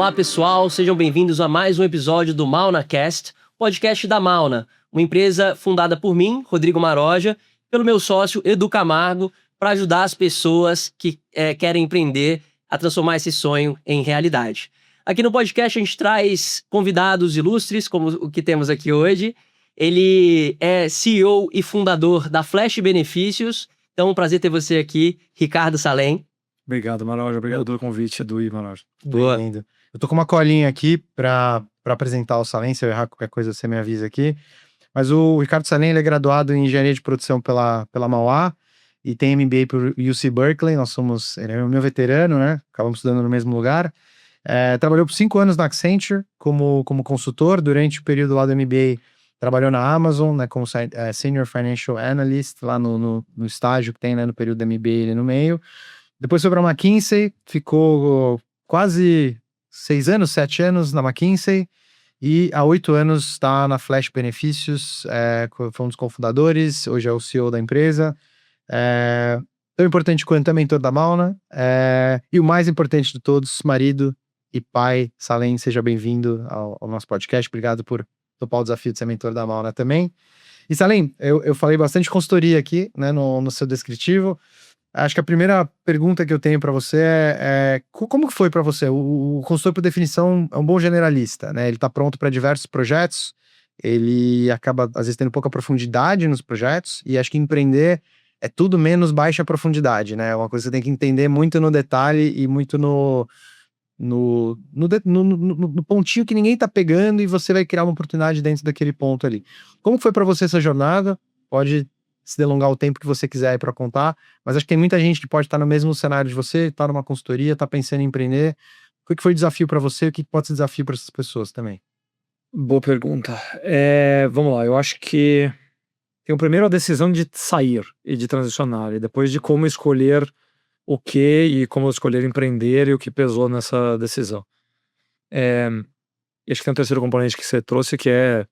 Olá pessoal, sejam bem-vindos a mais um episódio do MaunaCast, podcast da Mauna, uma empresa fundada por mim, Rodrigo Maroja, pelo meu sócio Edu Camargo, para ajudar as pessoas que querem empreender a transformar esse sonho em realidade. Aqui no podcast a gente traz convidados ilustres, como o que temos aqui hoje. Ele é CEO e fundador da Flash Benefícios. Então, um prazer ter você aqui, Ricardo Salem. Obrigado, Maroja. Obrigado pelo convite, Edu e Maroja. Boa. Bem-vindo. Eu tô com uma colinha aqui para apresentar o Salem. Se eu errar qualquer coisa, você me avisa aqui. Mas o Ricardo Salem, ele é graduado em Engenharia de Produção pela Mauá e tem MBA por UC Berkeley. Ele é o meu veterano, né? Acabamos estudando no mesmo lugar. Trabalhou por 5 anos na Accenture como consultor. Durante o período lá do MBA, trabalhou na Amazon, né, como Senior Financial Analyst, lá no estágio que tem, né, no período do MBA ali no meio. Depois foi para a McKinsey, ficou quase 7 anos na McKinsey, e há 8 anos está na Flash Benefícios, foi um dos cofundadores, hoje é o CEO da empresa. Tão importante quanto é mentor da Mauna, e o mais importante de todos, marido e pai. Salem, seja bem-vindo ao nosso podcast. Obrigado por topar o desafio de ser mentor da Mauna também. E Salem, eu falei bastante consultoria aqui, né, no seu descritivo. Acho que a primeira pergunta que eu tenho para você como que foi para você? O consultor, por definição, é um bom generalista, né? Ele está pronto para diversos projetos, ele acaba, às vezes, tendo pouca profundidade nos projetos, e acho que empreender é tudo menos baixa profundidade, né? É uma coisa que você tem que entender muito no detalhe e muito no pontinho que ninguém tá pegando, e você vai criar uma oportunidade dentro daquele ponto ali. Como foi para você essa jornada? Pode se delongar o tempo que você quiser aí para contar, mas acho que tem muita gente que pode estar no mesmo cenário de você, tá numa consultoria, tá pensando em empreender. O que foi o desafio para você? O que pode ser desafio para essas pessoas também? Boa pergunta. Vamos lá, eu acho que tem primeiro a decisão de sair e de transicionar, e depois de como escolher o que e como escolher empreender e o que pesou nessa decisão. E acho que tem um terceiro componente que você trouxe, que é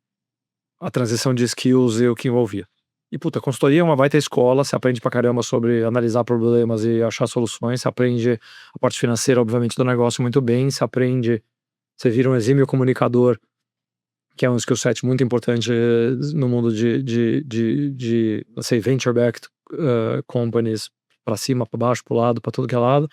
a transição de skills e o que envolvia. E puta, a consultoria é uma baita escola, você aprende pra caramba sobre analisar problemas e achar soluções, você aprende a parte financeira, obviamente, do negócio muito bem, você vira um exímio comunicador, que é um skill set muito importante no mundo de venture-backed companies, pra cima, pra baixo, pro lado, pra tudo que é lado.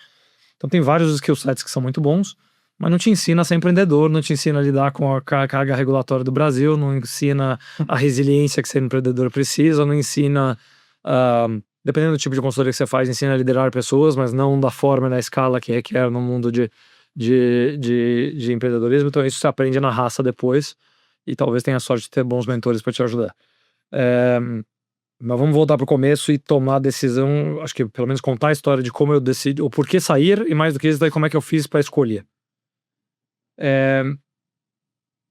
Então tem vários skill sets que são muito bons, mas não te ensina a ser empreendedor, não te ensina a lidar com a carga regulatória do Brasil, não ensina a resiliência que ser empreendedor precisa, não ensina, dependendo do tipo de consultoria que você faz, ensina a liderar pessoas, mas não da forma e na escala que requer no mundo de empreendedorismo. Então isso você aprende na raça depois, e talvez tenha a sorte de ter bons mentores para te ajudar. Mas vamos voltar pro começo e tomar a decisão, acho que pelo menos contar a história de como eu decidi, o porquê sair, e mais do que isso, daí como é que eu fiz para escolher.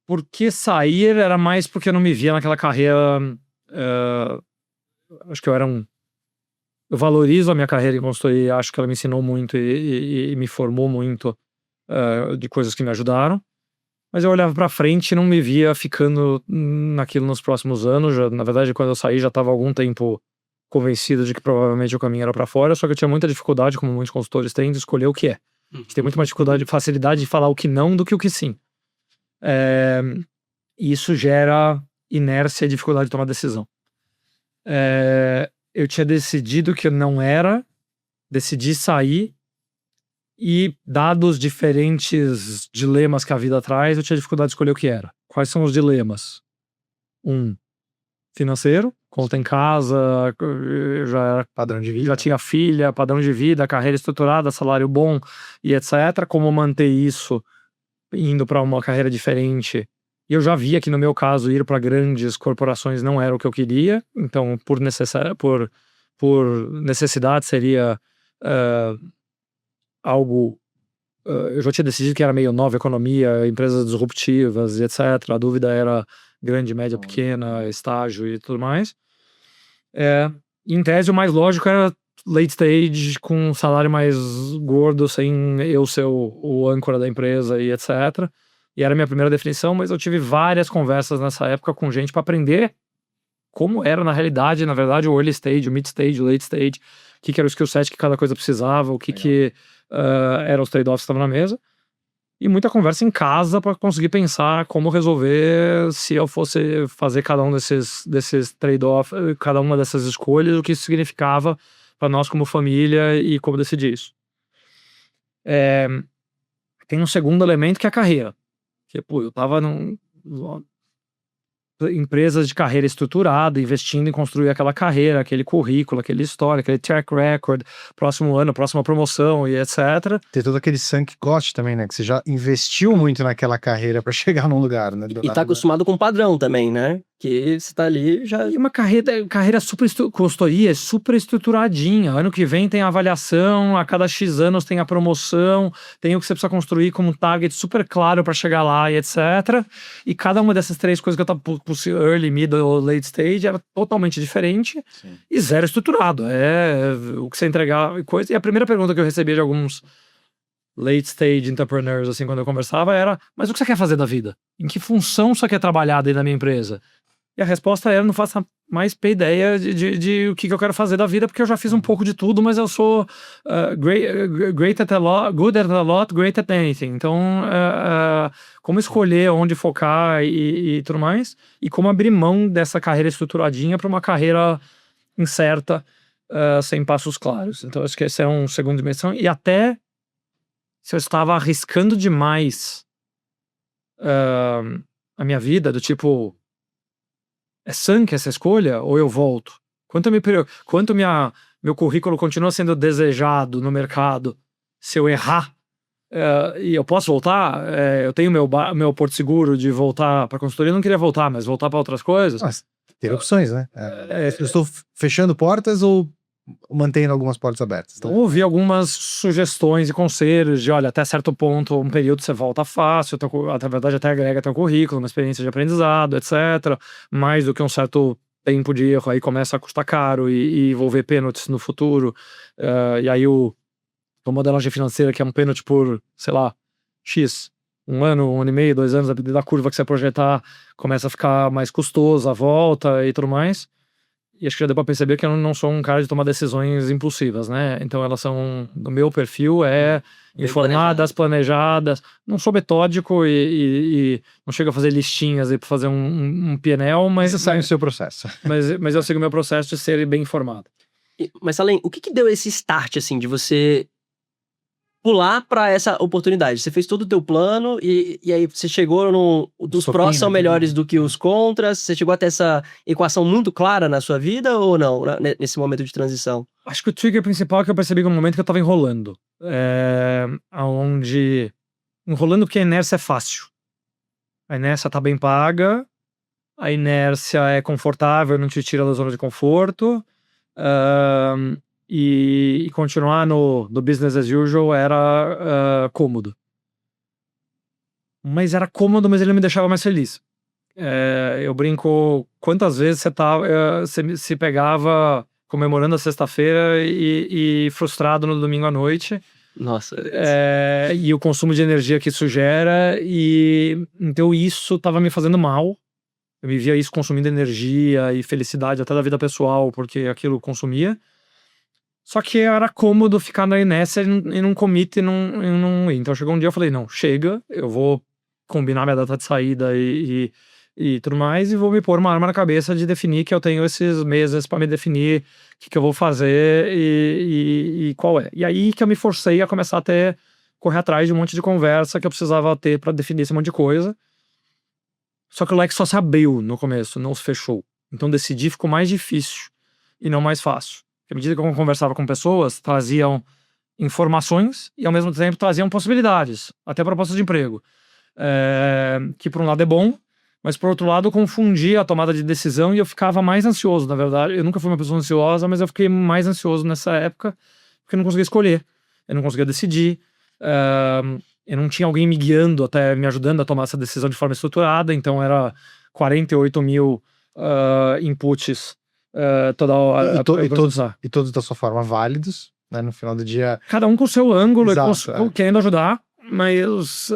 Porque sair era mais porque eu não me via naquela carreira. Acho que eu valorizo a minha carreira em consultoria, acho que ela me ensinou muito e me formou muito de coisas que me ajudaram, mas eu olhava pra frente e não me via ficando naquilo nos próximos anos. Na verdade, quando eu saí, já estava há algum tempo convencido de que provavelmente o caminho era pra fora, só que eu tinha muita dificuldade, como muitos consultores têm, de escolher o que é. A gente tem muito mais facilidade de falar o que não do que o que sim. E isso gera inércia e dificuldade de tomar decisão. Eu tinha decidido que eu não era, decidi sair, e dados os diferentes dilemas que a vida traz, eu tinha dificuldade de escolher o que era. Quais são os dilemas? Financeiro, conta em casa, Padrão de vida. Já tinha filha, padrão de vida, carreira estruturada, salário bom e etc. Como manter isso indo para uma carreira diferente? E eu já via que no meu caso ir para grandes corporações não era o que eu queria. Então por necessidade seria algo. Eu já tinha decidido que era meio nova economia, empresas disruptivas e etc. A dúvida era grande, média, pequena, estágio e tudo mais. Em tese, o mais lógico era late stage, com um salário mais gordo, sem eu ser o âncora da empresa e etc. E era a minha primeira definição, mas eu tive várias conversas nessa época com gente para aprender como era na realidade, na verdade, o early stage, o mid stage, o late stage, o que era o skill set que cada coisa precisava, o que eram os trade-offs que estavam na mesa. E muita conversa em casa para conseguir pensar como resolver se eu fosse fazer cada um desses trade-off, cada uma dessas escolhas, o que isso significava para nós como família e como decidir isso. Tem um segundo elemento que é a carreira. Que, eu tava empresas de carreira estruturada, investindo em construir aquela carreira, aquele currículo, aquele história, aquele track record, próximo ano, próxima promoção e etc. Ter todo aquele sunk cost também, né? Que você já investiu muito naquela carreira pra chegar num lugar, né? E tá acostumado com o padrão também, né? Que você tá ali já... E uma carreira super consultoria, super estruturadinha. Ano que vem tem a avaliação, a cada X anos tem a promoção, tem o que você precisa construir como target super claro para chegar lá e etc. E cada uma dessas três coisas que eu tava early, middle ou late stage era totalmente diferente. Sim. E zero estruturado. É o que você entregar e coisa. E a primeira pergunta que eu recebi de alguns late stage entrepreneurs, assim, quando eu conversava, era: mas o que você quer fazer da vida? Em que função você quer trabalhar dentro da minha empresa? E a resposta era: não faço mais ideia de o que eu quero fazer da vida, porque eu já fiz um pouco de tudo, mas eu sou great at a lot, good at a lot, great at anything. Então, como escolher onde focar e tudo mais, e como abrir mão dessa carreira estruturadinha para uma carreira incerta, sem passos claros. Então, acho que esse é um segundo dimensão. E até se eu estava arriscando demais a minha vida, do tipo... É sunk essa escolha ou eu volto? Quanto meu currículo continua sendo desejado no mercado se eu errar e eu posso voltar? Eu tenho meu porto seguro de voltar para consultoria. Eu não queria voltar, mas voltar para outras coisas. Mas ter opções, né? Eu estou fechando portas ou mantendo algumas portas abertas? Então, ouvi algumas sugestões e conselhos de: olha, até certo ponto, um período você volta fácil, na verdade até agrega teu currículo, uma experiência de aprendizado, etc. Mais do que um certo tempo de erro, aí começa a custar caro e envolver pênaltis no futuro. E aí a modelagem financeira, que é um pênalti por, sei lá, X, um ano e meio, 2 anos, da curva que você projetar, começa a ficar mais custoso a volta e tudo mais. E acho que já deu pra perceber que eu não sou um cara de tomar decisões impulsivas, né? Então elas são, do meu perfil, informadas, planejadas. Não sou metódico e não chego a fazer listinhas aí pra fazer um PNL, mas... Você sai no seu processo. Mas eu sigo o meu processo de ser bem informado. Mas, Salem, o que deu esse start, assim, de você pular para essa oportunidade? Você fez todo o teu plano e aí você chegou os prós são melhores do que os contras? Você chegou a ter essa equação muito clara na sua vida ou não, nesse momento de transição? Acho que o trigger principal é que eu percebi no momento que eu tava enrolando. Enrolando porque a inércia é fácil. A inércia tá bem paga, a inércia é confortável, não te tira da zona de conforto. E continuar no business as usual era cômodo. Mas era cômodo, mas ele me deixava mais feliz. Eu brinco, quantas vezes você se pegava comemorando a sexta-feira e frustrado no domingo à noite. Nossa. E o consumo de energia que isso gera. E então isso tava me fazendo mal. Eu me via isso consumindo energia e felicidade até da vida pessoal, porque aquilo consumia. Só que era cômodo ficar na inércia e não commit e não ir. Então chegou um dia eu falei: não, chega, eu vou combinar minha data de saída e tudo mais, e vou me pôr uma arma na cabeça de definir que eu tenho esses meses para me definir o que eu vou fazer e qual é. E aí que eu me forcei a começar a correr atrás de um monte de conversa que eu precisava ter para definir esse monte de coisa. Só que o leque só se abriu no começo, não se fechou. Então decidir ficou mais difícil e não mais fácil. À medida que eu conversava com pessoas, traziam informações e ao mesmo tempo traziam possibilidades, até propostas de emprego. Que por um lado é bom, mas por outro lado confundia a tomada de decisão e eu ficava mais ansioso, na verdade. Eu nunca fui uma pessoa ansiosa, mas eu fiquei mais ansioso nessa época porque eu não conseguia escolher, eu não conseguia decidir, eu não tinha alguém me guiando, até me ajudando a tomar essa decisão de forma estruturada. Então era 48 mil inputs toda hora. E todos da sua forma válidos, né? No final do dia. Cada um com o seu ângulo, Exato, querendo ajudar, mas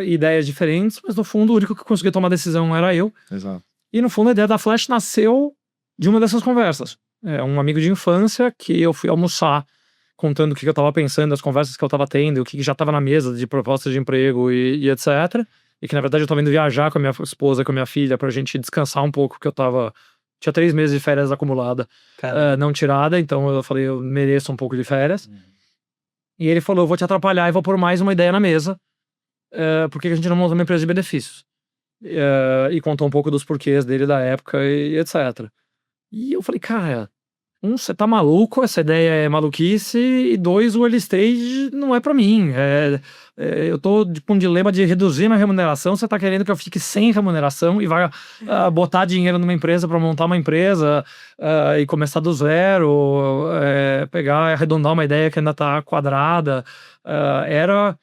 ideias diferentes, mas no fundo o único que conseguia tomar decisão era eu. Exato. E no fundo a ideia da Flash nasceu de uma dessas conversas. Um amigo de infância que eu fui almoçar contando o que eu tava pensando, as conversas que eu tava tendo, o que já tava na mesa de propostas de emprego e etc. E que, na verdade, eu tava indo viajar com a minha esposa, com a minha filha, pra gente descansar um pouco, porque eu tava... Tinha 3 meses de férias acumulada, não tirada, então eu falei, eu mereço um pouco de férias. E ele falou, eu vou te atrapalhar e vou pôr mais uma ideia na mesa, por que a gente não monta uma empresa de benefícios? E contou um pouco dos porquês dele da época e etc. E eu falei, cara, você tá maluco, essa ideia é maluquice, e 2, o early stage não é pra mim. Eu tô com um dilema de reduzir minha remuneração, você tá querendo que eu fique sem remuneração e vá botar dinheiro numa empresa pra montar uma empresa e começar do zero, pegar e arredondar uma ideia que ainda tá quadrada. Era,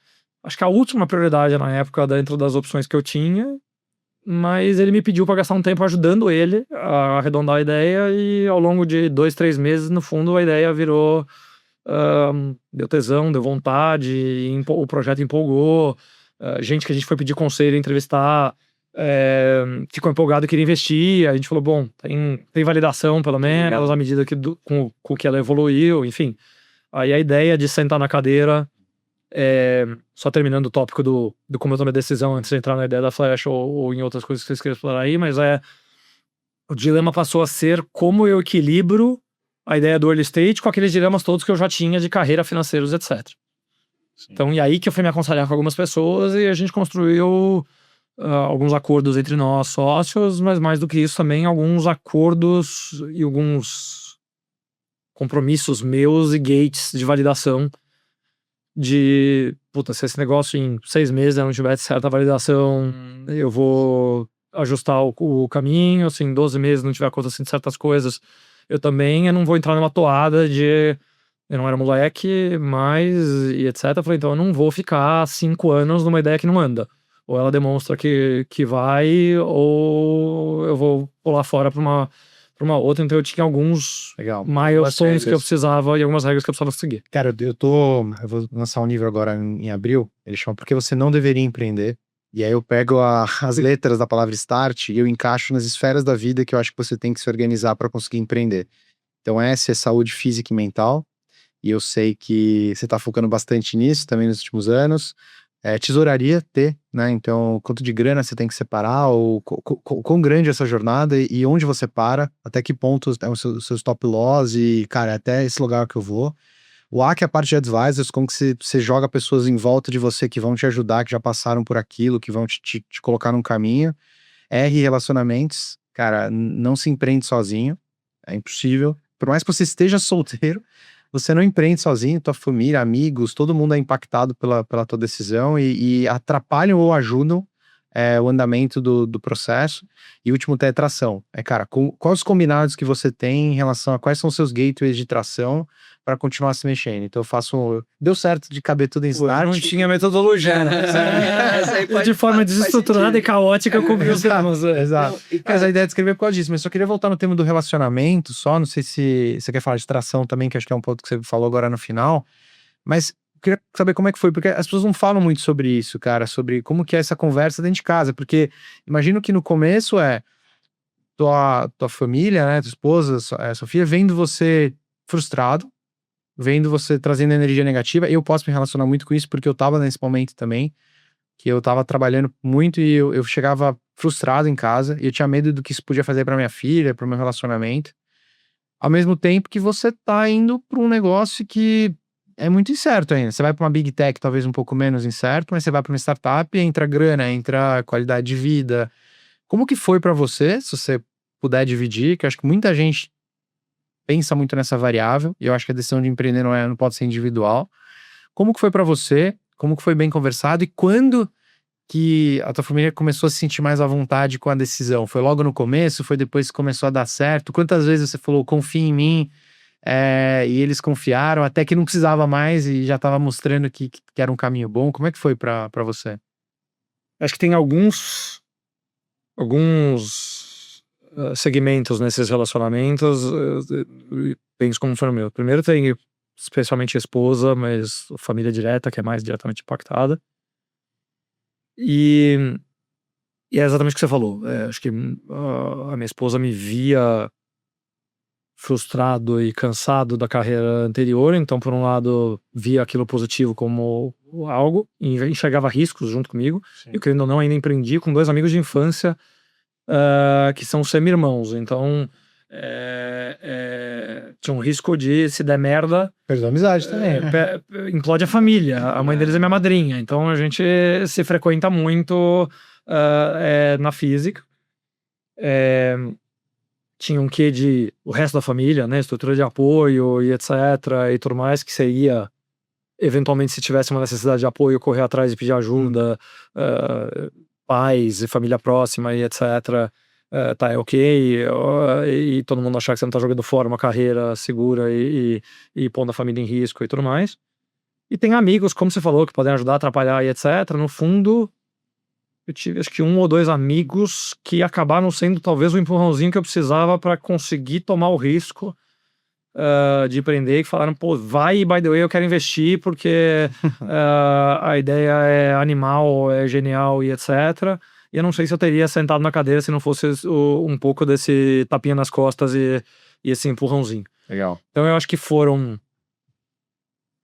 acho que a última prioridade na época dentro das opções que eu tinha. Mas ele me pediu para gastar um tempo ajudando ele a arredondar a ideia, e ao longo de 2, 3 meses, no fundo, a ideia virou, deu tesão, deu vontade, o projeto empolgou, gente que a gente foi pedir conselho, entrevistar, ficou empolgado e queria investir. A gente falou, bom, tem validação pelo menos, à medida que com o que ela evoluiu, enfim. Aí a ideia de sentar na cadeira, só terminando o tópico do como eu tomei a decisão antes de entrar na ideia da Flash ou em outras coisas que vocês queiram explorar aí, mas o dilema passou a ser como eu equilibro a ideia do early stage com aqueles dilemas todos que eu já tinha de carreira, financeiros, etc. Sim. Então, e aí que eu fui me aconselhar com algumas pessoas e a gente construiu alguns acordos entre nós, sócios, mas mais do que isso também, alguns acordos e alguns compromissos meus e gates de validação de, puta, se esse negócio em 6 meses não tiver certa validação, eu vou ajustar o caminho. Se em 12 meses não tiver acontecendo certas coisas, eu não vou entrar numa toada de... Eu não era moleque, mas... e etc. Eu falei, então eu não vou ficar 5 anos numa ideia que não anda. Ou ela demonstra que vai, ou eu vou pular fora pra uma outra. Então eu tinha alguns milestones que eu precisava e algumas regras que eu precisava seguir. Cara, eu vou lançar um livro agora em abril, ele chama Porque Você Não Deveria Empreender. E aí eu pego as letras da palavra start e eu encaixo nas esferas da vida que eu acho que você tem que se organizar para conseguir empreender. Então essa é saúde física e mental, e eu sei que você tá focando bastante nisso também nos últimos anos. Tesouraria, né? Então, quanto de grana você tem que separar, ou quão grande é essa jornada e onde você para, até que ponto é os seus stop loss e, cara, até esse lugar que eu vou. O A, que é a parte de advisors, como que você joga pessoas em volta de você que vão te ajudar, que já passaram por aquilo, que vão te colocar num caminho. R, relacionamentos. Cara, não se empreende sozinho, é impossível. Por mais que você esteja solteiro, você não empreende sozinho, tua família, amigos, todo mundo é impactado pela tua decisão e atrapalham ou ajudam o andamento do processo. E o último é tração. Cara, quais os combinados que você tem em relação a quais são os seus gateways de tração para continuar se mexendo? Então eu faço... Deu certo de caber tudo em start. Não tinha metodologia, né? De forma desestruturada e caótica, eu cobri os temas. Exato. Mas a ideia de escrever é por causa disso. Mas só queria voltar no tema do relacionamento, não sei se você quer falar de tração também, que acho que é um ponto que você falou agora no final. Mas eu queria saber como é que foi, porque as pessoas não falam muito sobre isso, cara, sobre como que é essa conversa dentro de casa, porque imagino que no começo tua família, né, tua esposa, sua filha, vendo você frustrado, vendo você trazendo energia negativa. Eu posso me relacionar muito com isso, porque eu tava nesse momento também, que eu tava trabalhando muito e eu chegava frustrado em casa, e eu tinha medo do que isso podia fazer pra minha filha, pro meu relacionamento. Ao mesmo tempo que você tá indo pra um negócio que é muito incerto ainda. Você vai pra uma big tech, talvez um pouco menos incerto, mas você vai pra uma startup e entra grana, entra qualidade de vida. Como que foi pra você, se você puder dividir, que eu acho que muita gente pensa muito nessa variável, e eu acho que a decisão de empreender não pode ser individual. Como que foi pra você? Como que foi bem conversado? E quando que a tua família começou a se sentir mais à vontade com a decisão? Foi logo no começo? Foi depois que começou a dar certo? Quantas vezes você falou, confia em mim? E eles confiaram, até que não precisava mais e já estava mostrando que era um caminho bom. Como é que foi pra você? Acho que tem alguns segmentos nesses relacionamentos. Penso como foi o meu. Primeiro tem especialmente a esposa, mas a família direta, que é mais diretamente impactada. E é exatamente o que você falou. Acho que a minha esposa me via frustrado e cansado da carreira anterior, então por um lado via aquilo positivo como algo e enxergava riscos junto comigo. Sim. Eu, querendo ou não, ainda empreendi com 2 amigos de infância que são semi-irmãos, então tinha um risco de, se der merda, Perdeu a amizade também. implode a família. A mãe deles é minha madrinha, então a gente se frequenta muito na física. Tinha um quê de o resto da família, né, estrutura de apoio e etc, e tudo mais, que seria eventualmente, se tivesse uma necessidade de apoio, correr atrás e pedir ajuda, pais e família próxima e etc, tá, é ok, e todo mundo achar que você não tá jogando fora uma carreira segura e pondo a família em risco e tudo mais. E tem amigos, como você falou, que podem ajudar, atrapalhar e etc. No fundo, eu tive acho que 1 ou 2 amigos que acabaram sendo talvez o empurrãozinho que eu precisava para conseguir tomar o risco de empreender, que falaram, pô, vai, by the way, eu quero investir porque a ideia é animal, é genial e etc. E eu não sei se eu teria sentado na cadeira se não fosse um pouco desse tapinha nas costas e esse empurrãozinho. Legal. Então eu acho que foram,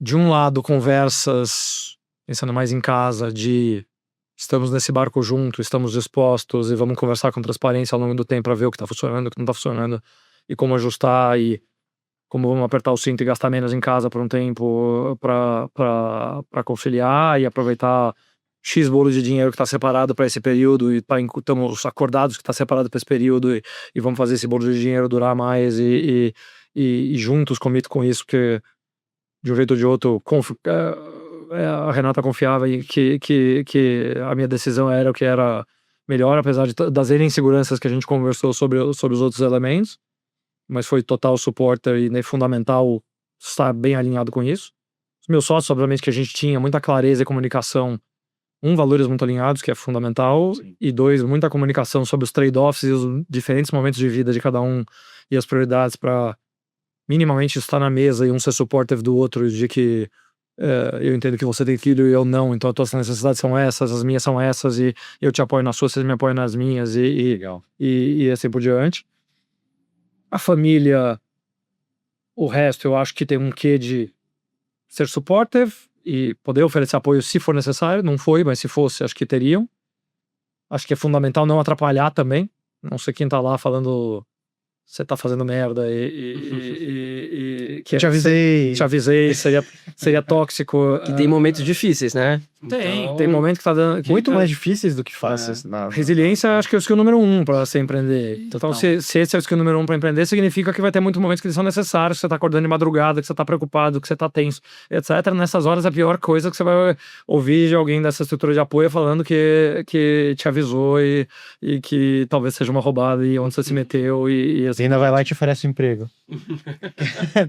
de um lado, conversas, pensando mais em casa, de estamos nesse barco junto, estamos dispostos e vamos conversar com transparência ao longo do tempo para ver o que tá funcionando, o que não tá funcionando e como ajustar e como vamos apertar o cinto e gastar menos em casa por um tempo para conciliar e aproveitar X bolo de dinheiro que está separado para esse período e estamos acordados que está separado para esse período e vamos fazer esse bolo de dinheiro durar mais e juntos comito com isso, porque de um jeito ou de outro a Renata confiava em que a minha decisão era o que era melhor, apesar das inseguranças que a gente conversou sobre os outros elementos, mas foi total suporte e fundamental estar bem alinhado com isso. Os meus sócios, obviamente, que a gente tinha muita clareza e comunicação, valores muito alinhados, que é fundamental, sim, e 2, muita comunicação sobre os trade-offs e os diferentes momentos de vida de cada um e as prioridades para minimamente estar na mesa e um ser supportive do outro, de que eu entendo que você tem aquilo e eu não, então as tuas necessidades são essas, as minhas são essas, e eu te apoio nas suas, você me apoia nas minhas, e assim por diante. A família, o resto, eu acho que tem um quê de ser supportive e poder oferecer apoio se for necessário. Não foi, mas se fosse, acho que teriam. Acho que é fundamental não atrapalhar também. Não sei quem tá lá falando você tá fazendo merda que te avisei. Te avisei, seria tóxico. Que tem momentos difíceis, né? Tem momento que tá dando... Muito mais difíceis do que fáceis. Resiliência, acho que é o skill número 1 para você empreender. Então, se esse é o skill número 1 para empreender, significa que vai ter muitos momentos que eles são necessários, que você tá acordando de madrugada, que você tá preocupado, que você tá tenso, etc. Nessas horas, a pior coisa que você vai ouvir de alguém dessa estrutura de apoio é falando que te avisou e que talvez seja uma roubada e onde você se meteu e assim. Você ainda vai lá e te oferece um emprego.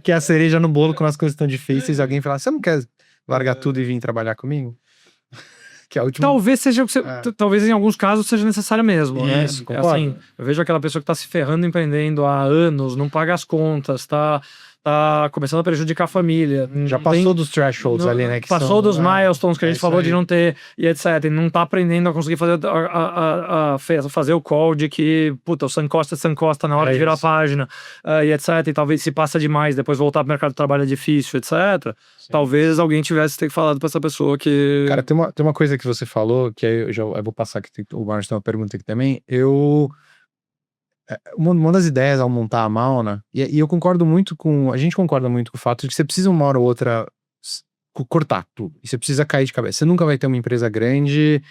Que é a cereja no bolo quando as coisas estão difíceis e alguém fala, você não quer largar tudo e vir trabalhar comigo? Que é a última... Talvez seja, talvez em alguns casos seja necessário mesmo. Isso, né? Assim, eu vejo aquela pessoa que tá se ferrando empreendendo há anos, não paga as contas, tá começando a prejudicar a família. Já passou dos thresholds ali, né? Passou dos milestones que a gente falou de não ter, e etc. E não tá aprendendo a conseguir fazer o call de que, puta, o sunk cost na hora de virar a página, e etc. E talvez se passa demais, depois voltar pro mercado de trabalho é difícil, etc. Sim. Talvez alguém tivesse que ter falado pra essa pessoa que... Cara, tem uma coisa que você falou, que aí eu vou passar aqui, o Marcos tem uma pergunta aqui também. Uma das ideias ao montar a Mauna, e eu concordo muito a gente concorda muito com o fato de que você precisa uma hora ou outra cortar tudo, e você precisa cair de cabeça. Você nunca vai ter uma empresa grande,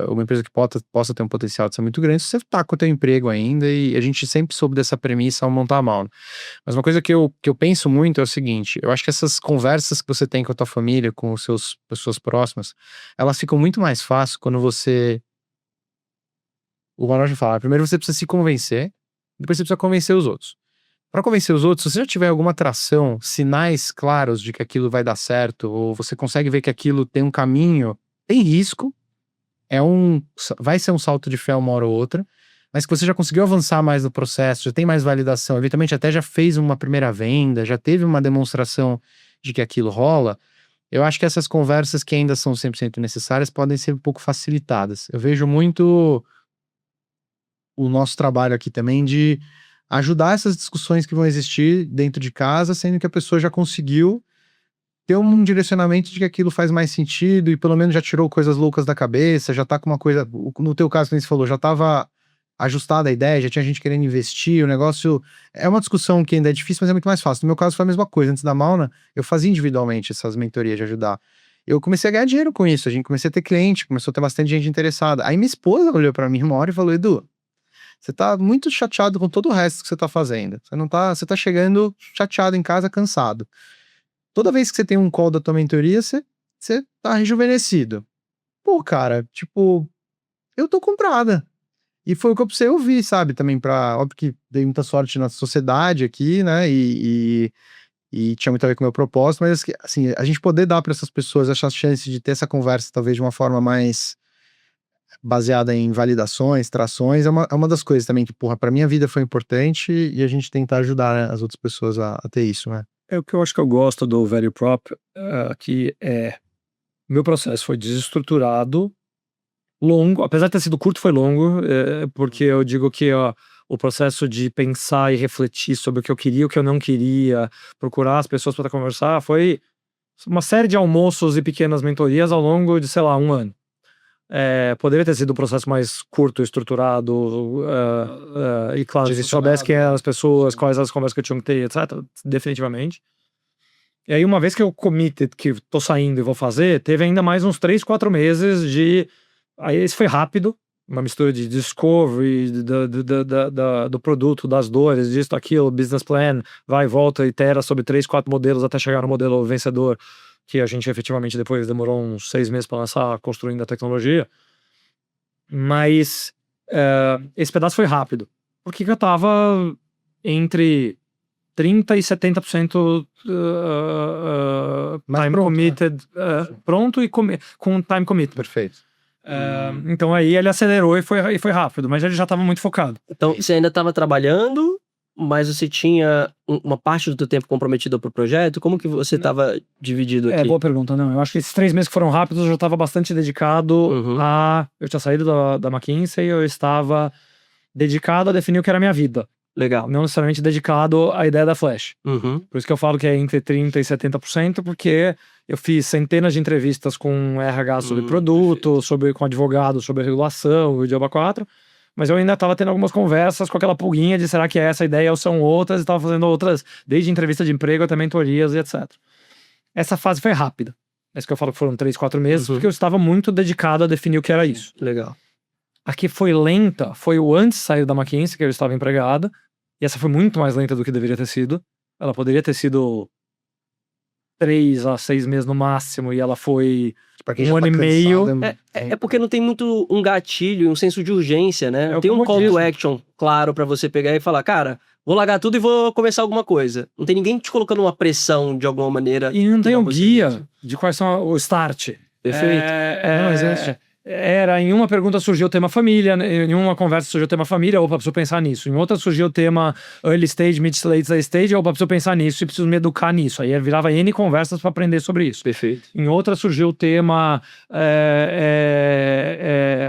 uma empresa que possa ter um potencial de ser muito grande, se você tá com o teu emprego ainda, e a gente sempre soube dessa premissa ao montar a Mauna. Mas uma coisa que eu penso muito é o seguinte, eu acho que essas conversas que você tem com a tua família, com as pessoas próximas, elas ficam muito mais fáceis quando você... O Manoj fala, primeiro você precisa se convencer, depois você precisa convencer os outros. Para convencer os outros, se você já tiver alguma atração, sinais claros de que aquilo vai dar certo, ou você consegue ver que aquilo tem um caminho, tem risco, vai ser um salto de fé uma hora ou outra, mas que você já conseguiu avançar mais no processo, já tem mais validação, eventualmente até já fez uma primeira venda, já teve uma demonstração de que aquilo rola, eu acho que essas conversas que ainda são 100% necessárias podem ser um pouco facilitadas. Eu vejo muito... o nosso trabalho aqui também de ajudar essas discussões que vão existir dentro de casa, sendo que a pessoa já conseguiu ter um direcionamento de que aquilo faz mais sentido e pelo menos já tirou coisas loucas da cabeça, já tá com uma coisa, no teu caso, como você falou, já tava ajustada a ideia, já tinha gente querendo investir, o negócio é uma discussão que ainda é difícil, mas é muito mais fácil. No meu caso foi a mesma coisa, antes da Mauna, eu fazia individualmente essas mentorias de ajudar. Eu comecei a ganhar dinheiro com isso, a gente comecei a ter cliente, começou a ter bastante gente interessada. Aí minha esposa olhou pra mim uma hora e falou, Edu, você tá muito chateado com todo o resto que você tá fazendo. Você tá chegando chateado em casa, cansado. Toda vez que você tem um call da tua mentoria, você tá rejuvenescido. Pô, cara, tipo, eu tô comprada. E foi o que eu precisei ouvir, sabe? Também óbvio que dei muita sorte na sociedade aqui, né? E tinha muito a ver com o meu propósito, mas assim, a gente poder dar para essas pessoas essa chance de ter essa conversa, talvez de uma forma mais baseada em validações, trações, é uma das coisas também que, porra, pra minha vida foi importante e a gente tentar ajudar, né, as outras pessoas a ter isso, né? É o que eu acho que eu gosto do Value Prop, que meu processo foi desestruturado, longo, apesar de ter sido curto, foi longo, porque eu digo que o processo de pensar e refletir sobre o que eu queria, o que eu não queria, procurar as pessoas para conversar, foi uma série de almoços e pequenas mentorias ao longo de, sei lá, 1 ano. Poderia ter sido um processo mais curto, estruturado, e claro, se soubesse quem eram as pessoas, quais as conversas que eu tinha que ter, etc. Definitivamente. E aí, uma vez que eu committed, que tô saindo e vou fazer, teve ainda mais uns 3, 4 meses de... Aí esse foi rápido, uma mistura de discovery, do produto, das dores, disso, aquilo, business plan, vai e volta, itera sobre 3, 4 modelos até chegar no modelo vencedor, que a gente efetivamente depois demorou uns 6 meses para lançar, construindo a tecnologia. Mas esse pedaço foi rápido. Porque eu tava entre 30% e 70% time pronto, committed, pronto e com time committed. Perfeito. Então aí ele acelerou e foi rápido, mas ele já estava muito focado. Então, você ainda estava trabalhando, mas você tinha uma parte do teu tempo comprometido pro projeto? Como que você estava dividido aqui? Boa pergunta, não. Eu acho que esses 3 meses que foram rápidos, eu já estava bastante dedicado Eu tinha saído da McKinsey, eu estava dedicado a definir o que era a minha vida. Legal. Não necessariamente dedicado à ideia da Flash. Uhum. Por isso que eu falo que é entre 30% e 70%, porque eu fiz centenas de entrevistas com RH sobre produto, com advogado, sobre regulação, o Idioma 4, mas eu ainda estava tendo algumas conversas com aquela pulguinha de será que é essa ideia ou são outras, e estava fazendo outras, desde entrevista de emprego até mentorias e etc. Essa fase foi rápida. É isso que eu falo que foram 3, 4 meses, porque eu estava muito dedicado a definir o que era isso. Legal. A que foi lenta foi o antes de sair da McKinsey, que eu estava empregada, e essa foi muito mais lenta do que deveria ter sido. Ela poderia ter sido 3 a 6 meses no máximo, e ela foi 1 ano e meio. É porque não tem muito um gatilho, um senso de urgência, né? Não tem um call to action claro pra você pegar e falar, cara, vou largar tudo e vou começar alguma coisa. Não tem ninguém te colocando uma pressão de alguma maneira. E não tem um guia de quais são o start. Perfeito. Em uma pergunta surgiu o tema família, em uma conversa surgiu o tema família, opa, preciso pensar nisso. Em outra surgiu o tema early stage, mid late stage, opa, preciso pensar nisso e preciso me educar nisso. Aí virava N conversas para aprender sobre isso. Perfeito. Em outra surgiu o tema,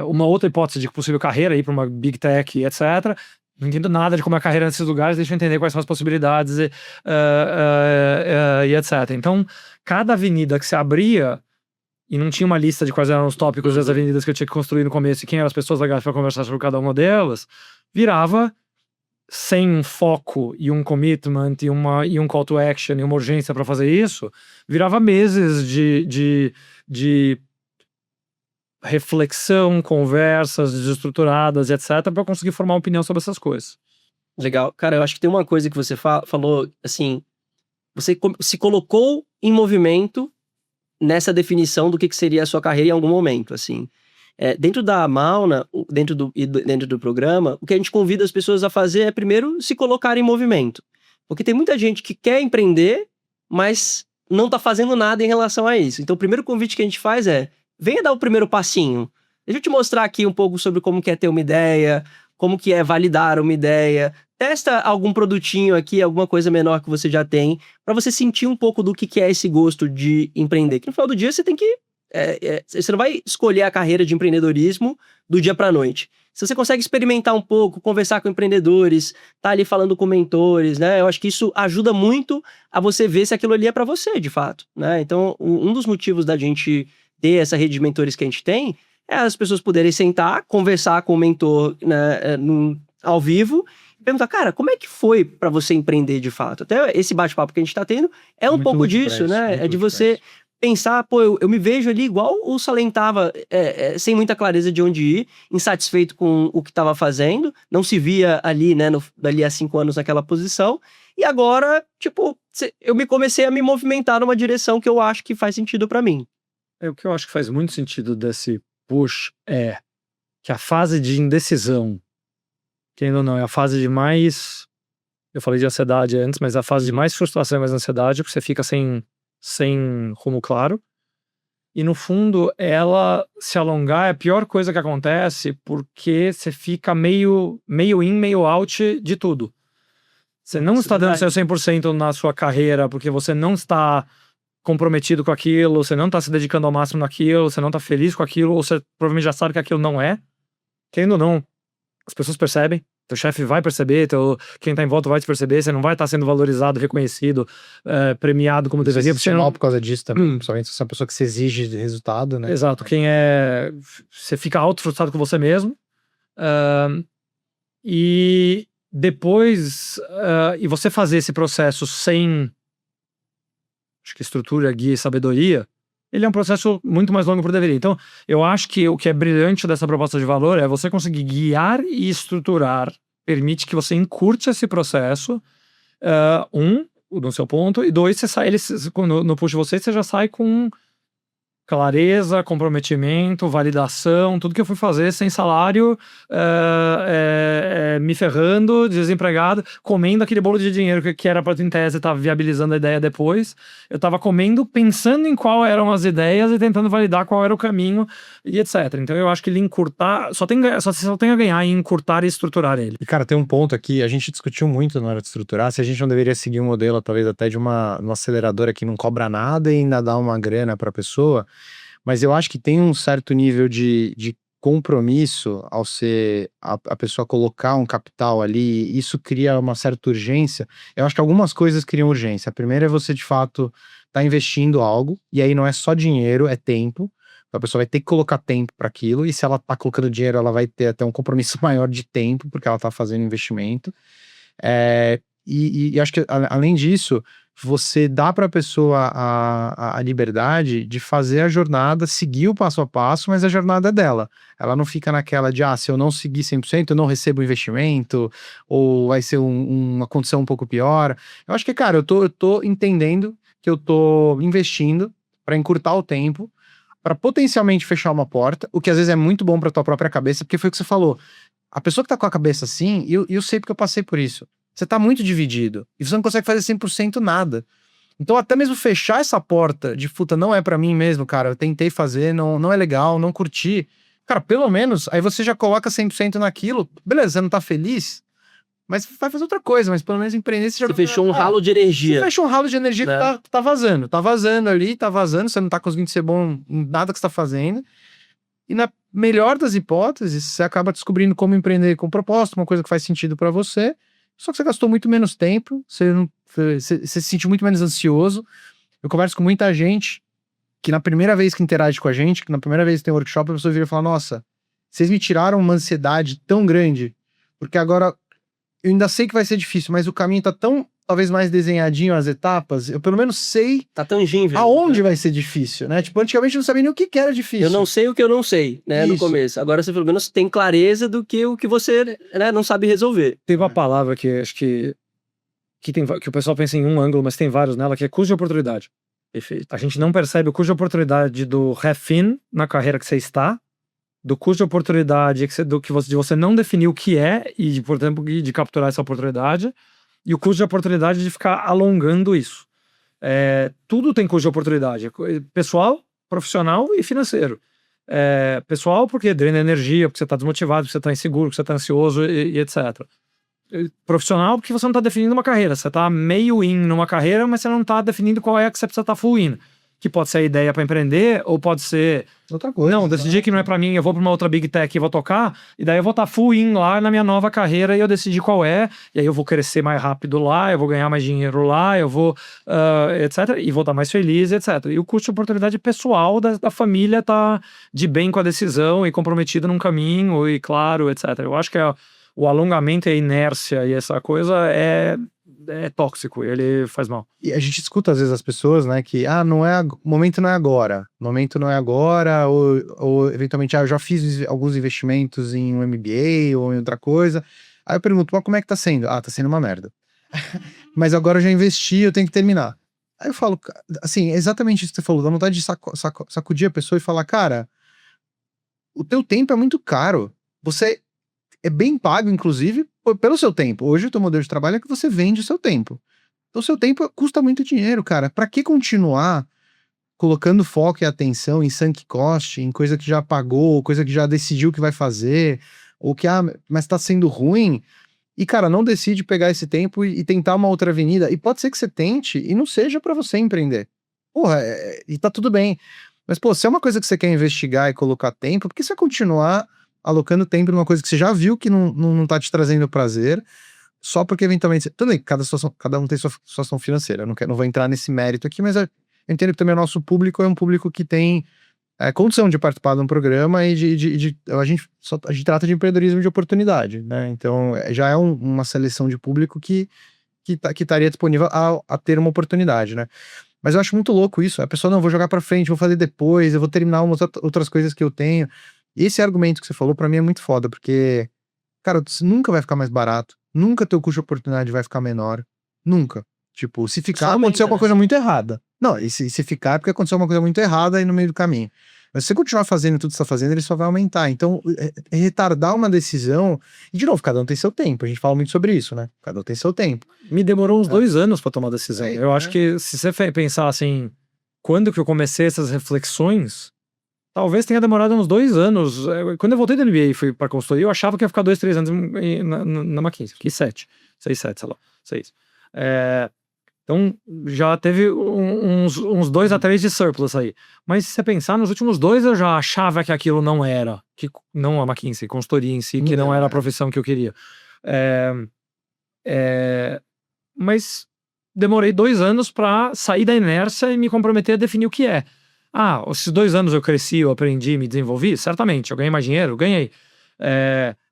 uma outra hipótese de possível carreira aí para uma big tech, etc. Não entendo nada de como é a carreira nesses lugares, deixa eu entender quais são as possibilidades e etc. Então, cada avenida que se abria, e não tinha uma lista de quais eram os tópicos das avenidas que eu tinha que construir no começo e quem eram as pessoas legais para conversar sobre cada uma delas, virava sem um foco e um commitment e um call to action e uma urgência para fazer isso, virava meses de reflexão, conversas desestruturadas, etc, para eu conseguir formar uma opinião sobre essas coisas. Legal. Cara, eu acho que tem uma coisa que você falou, assim, você se colocou em movimento nessa definição do que seria a sua carreira em algum momento, assim. Dentro da Mauna, dentro do programa, o que a gente convida as pessoas a fazer é primeiro se colocar em movimento. Porque tem muita gente que quer empreender, mas não tá fazendo nada em relação a isso. Então o primeiro convite que a gente faz venha dar o primeiro passinho. Deixa eu te mostrar aqui um pouco sobre como que é ter uma ideia, como que é validar uma ideia. Testa algum produtinho aqui, alguma coisa menor que você já tem, para você sentir um pouco do que é esse gosto de empreender. Que no final do dia você tem que... você não vai escolher a carreira de empreendedorismo do dia para a noite. se você consegue experimentar um pouco, conversar com empreendedores, tá ali falando com mentores, né? Eu acho que isso ajuda muito a você ver se aquilo ali é para você, de fato, né? Então, um dos motivos da gente ter essa rede de mentores que a gente tem é as pessoas poderem sentar, conversar com o mentor, né, ao vivo, e perguntar, cara, como é que foi para você empreender de fato? Até esse bate-papo que a gente tá tendo é um Muito pouco útil pra disso, isso, né? muito É de útil pra você isso. pensar, pô, eu me vejo ali igual o Salem tava, sem muita clareza de onde ir, insatisfeito com o que tava fazendo, não se via ali, né, dali a 5 anos naquela posição, e agora, tipo, eu comecei a me movimentar numa direção que eu acho que faz sentido para mim. O que eu acho que faz muito sentido desse push é que a fase de indecisão, querendo ou não, é a fase de mais... Eu falei de ansiedade antes, mas a fase de mais frustração e mais ansiedade, porque você fica sem rumo claro. E no fundo, ela se alongar é a pior coisa que acontece, porque você fica meio in, meio out de tudo. Você não Isso está é dando seu verdade. 100% na sua carreira, porque você não está comprometido com aquilo, você não está se dedicando ao máximo naquilo, você não está feliz com aquilo, ou você provavelmente já sabe que aquilo não é. Querendo ou não, as pessoas percebem, teu chefe vai perceber, quem tá em volta vai te perceber, você não vai estar sendo valorizado, reconhecido, premiado como Você deveria. se Porque sente você não... mal por causa disso também, principalmente se você é uma pessoa que se exige de resultado, né? Exato, você fica auto-frustrado com você mesmo, e depois, e você fazer esse processo sem, acho que estrutura, guia e sabedoria, ele é um processo muito mais longo por deveria. Então, eu acho que o que é brilhante dessa proposta de valor é você conseguir guiar e estruturar, permite que você encurte esse processo, no seu ponto, e dois, você sai, no push de você já sai com clareza, comprometimento, validação, tudo que eu fui fazer sem salário, me ferrando, desempregado, comendo aquele bolo de dinheiro que era para em tese estar viabilizando a ideia depois. Eu tava comendo, pensando em qual eram as ideias e tentando validar qual era o caminho e etc. Então eu acho que ele encurtar, só tem a ganhar em encurtar e estruturar ele. E, cara, tem um ponto aqui, a gente discutiu muito na hora de estruturar, se a gente não deveria seguir um modelo, talvez até de uma aceleradora que não cobra nada e ainda dá uma grana para a pessoa, mas eu acho que tem um certo nível de compromisso ao ser a pessoa colocar um capital ali, isso cria uma certa urgência. Eu acho que algumas coisas criam urgência. A primeira é você, de fato, tá investindo algo, e aí não é só dinheiro, é tempo. A pessoa vai ter que colocar tempo para aquilo, e se ela tá colocando dinheiro, ela vai ter até um compromisso maior de tempo, porque ela tá fazendo investimento. E acho que, além disso, você dá para a pessoa a liberdade de fazer a jornada, seguir o passo a passo, mas a jornada é dela. Ela não fica naquela de, se eu não seguir 100%, eu não recebo investimento, ou vai ser uma condição um pouco pior. Eu acho que, cara, eu tô entendendo que eu tô investindo para encurtar o tempo, para potencialmente fechar uma porta, o que às vezes é muito bom para tua própria cabeça, porque foi o que você falou. A pessoa que tá com a cabeça assim, eu sei porque eu passei por isso. Você tá muito dividido e você não consegue fazer 100% nada. Então até mesmo fechar essa porta de puta, não é pra mim mesmo, cara, eu tentei fazer, não é legal, não curti. Cara, pelo menos, aí você já coloca 100% naquilo, beleza, você não tá feliz, mas vai fazer outra coisa, mas pelo menos empreender você já... Você fechou um ralo de energia. Você fecha um ralo de energia, né? Que tá vazando ali, você não tá conseguindo ser bom em nada que você tá fazendo. E na melhor das hipóteses, você acaba descobrindo como empreender com propósito, uma coisa que faz sentido pra você, só que você gastou muito menos tempo, você se sentiu muito menos ansioso. Eu converso com muita gente que na primeira vez que interage com a gente, que na primeira vez que tem workshop, a pessoa vira e fala, nossa, vocês me tiraram uma ansiedade tão grande, porque agora eu ainda sei que vai ser difícil, mas o caminho tá tão, talvez mais desenhadinho as etapas, eu pelo menos sei tá tangível, aonde vai ser difícil, né? Tipo, antigamente eu não sabia nem o que era difícil. Eu não sei o que eu não sei, né, no começo. Agora você pelo menos tem clareza do que o que você, né, não sabe resolver. Tem uma palavra que acho que o pessoal pensa em um ângulo, mas tem vários nela, que é custo de oportunidade. Perfeito. A gente não percebe o custo de oportunidade do refin na carreira que você está, do custo de oportunidade de você não definir o que é e, portanto, de capturar essa oportunidade, e o custo de oportunidade de ficar alongando isso. Tudo tem custo de oportunidade, pessoal, profissional e financeiro. Pessoal, porque drena energia, porque você está desmotivado, porque você está inseguro, porque você está ansioso e etc. Profissional, porque você não está definindo uma carreira. Você está meio in numa carreira, mas você não está definindo qual é a que você precisa estar full in. que pode ser a ideia para empreender, ou pode ser, Outra coisa. não, decidi que não é para mim, eu vou para uma outra Big Tech e vou tocar, e daí eu vou estar full in lá na minha nova carreira e eu decidi qual é, e aí eu vou crescer mais rápido lá, eu vou ganhar mais dinheiro lá, eu vou, etc, e vou estar mais feliz, etc. E o custo de oportunidade pessoal da família tá de bem com a decisão e comprometido num caminho, e claro, etc. Eu acho que o alongamento e a inércia e essa coisa é tóxico, ele faz mal. E a gente escuta às vezes as pessoas, né, que não é, o momento não é agora. O momento não é agora, ou eventualmente, eu já fiz alguns investimentos em um MBA ou em outra coisa. Aí eu pergunto, mas como é que tá sendo? Tá sendo uma merda. Mas agora eu já investi, eu tenho que terminar. Aí eu falo, assim, é exatamente isso que você falou, dá vontade de sacudir a pessoa e falar, cara, o teu tempo é muito caro. Você é bem pago, inclusive, pelo seu tempo. Hoje o teu modelo de trabalho é que você vende o seu tempo. Então o seu tempo custa muito dinheiro, cara. Pra que continuar colocando foco e atenção em sunk cost, em coisa que já pagou, coisa que já decidiu que vai fazer, ou que, mas tá sendo ruim, e, cara, não decide pegar esse tempo e tentar uma outra avenida. E pode ser que você tente e não seja pra você empreender. Porra, e tá tudo bem. Mas, pô, se é uma coisa que você quer investigar e colocar tempo, por que você vai continuar alocando tempo numa coisa que você já viu que não tá te trazendo prazer, só porque eventualmente... Tudo bem, cada um tem sua situação financeira, eu não vou entrar nesse mérito aqui, mas eu entendo que também o nosso público é um público que tem condição de participar de um programa e a gente trata de empreendedorismo de oportunidade, né? Então já é uma seleção de público que estaria disponível a ter uma oportunidade, né? Mas eu acho muito louco isso, a pessoa, não, vou jogar pra frente, vou fazer depois, eu vou terminar outras coisas que eu tenho. Esse argumento que você falou pra mim é muito foda, porque, cara, nunca vai ficar mais barato, nunca teu custo de oportunidade vai ficar menor, nunca. Tipo, se ficar, aconteceu alguma coisa muito errada. Não, e se ficar é porque aconteceu uma coisa muito errada aí no meio do caminho. Mas se você continuar fazendo tudo que você tá fazendo, ele só vai aumentar. Então, retardar uma decisão... E, de novo, cada um tem seu tempo. A gente fala muito sobre isso, né? Cada um tem seu tempo. Me demorou uns 2 anos pra tomar a decisão. Eu acho que se você pensar assim, quando que eu comecei essas reflexões, talvez tenha demorado uns 2 anos. Quando eu voltei da MBA e fui pra consultoria, eu achava que ia ficar 2, 3 anos na McKinsey. Fiquei 6, 7, sei lá, 6. Então, já teve uns 2 a 3 de surplus aí. Mas se você pensar, nos últimos 2 eu já achava que aquilo não era. Não a McKinsey, consultoria em si, que não era a profissão que eu queria. Mas demorei 2 anos pra sair da inércia e me comprometer a definir o que é. Esses 2 anos eu cresci, eu aprendi, me desenvolvi? Certamente. Eu ganhei mais dinheiro? Ganhei.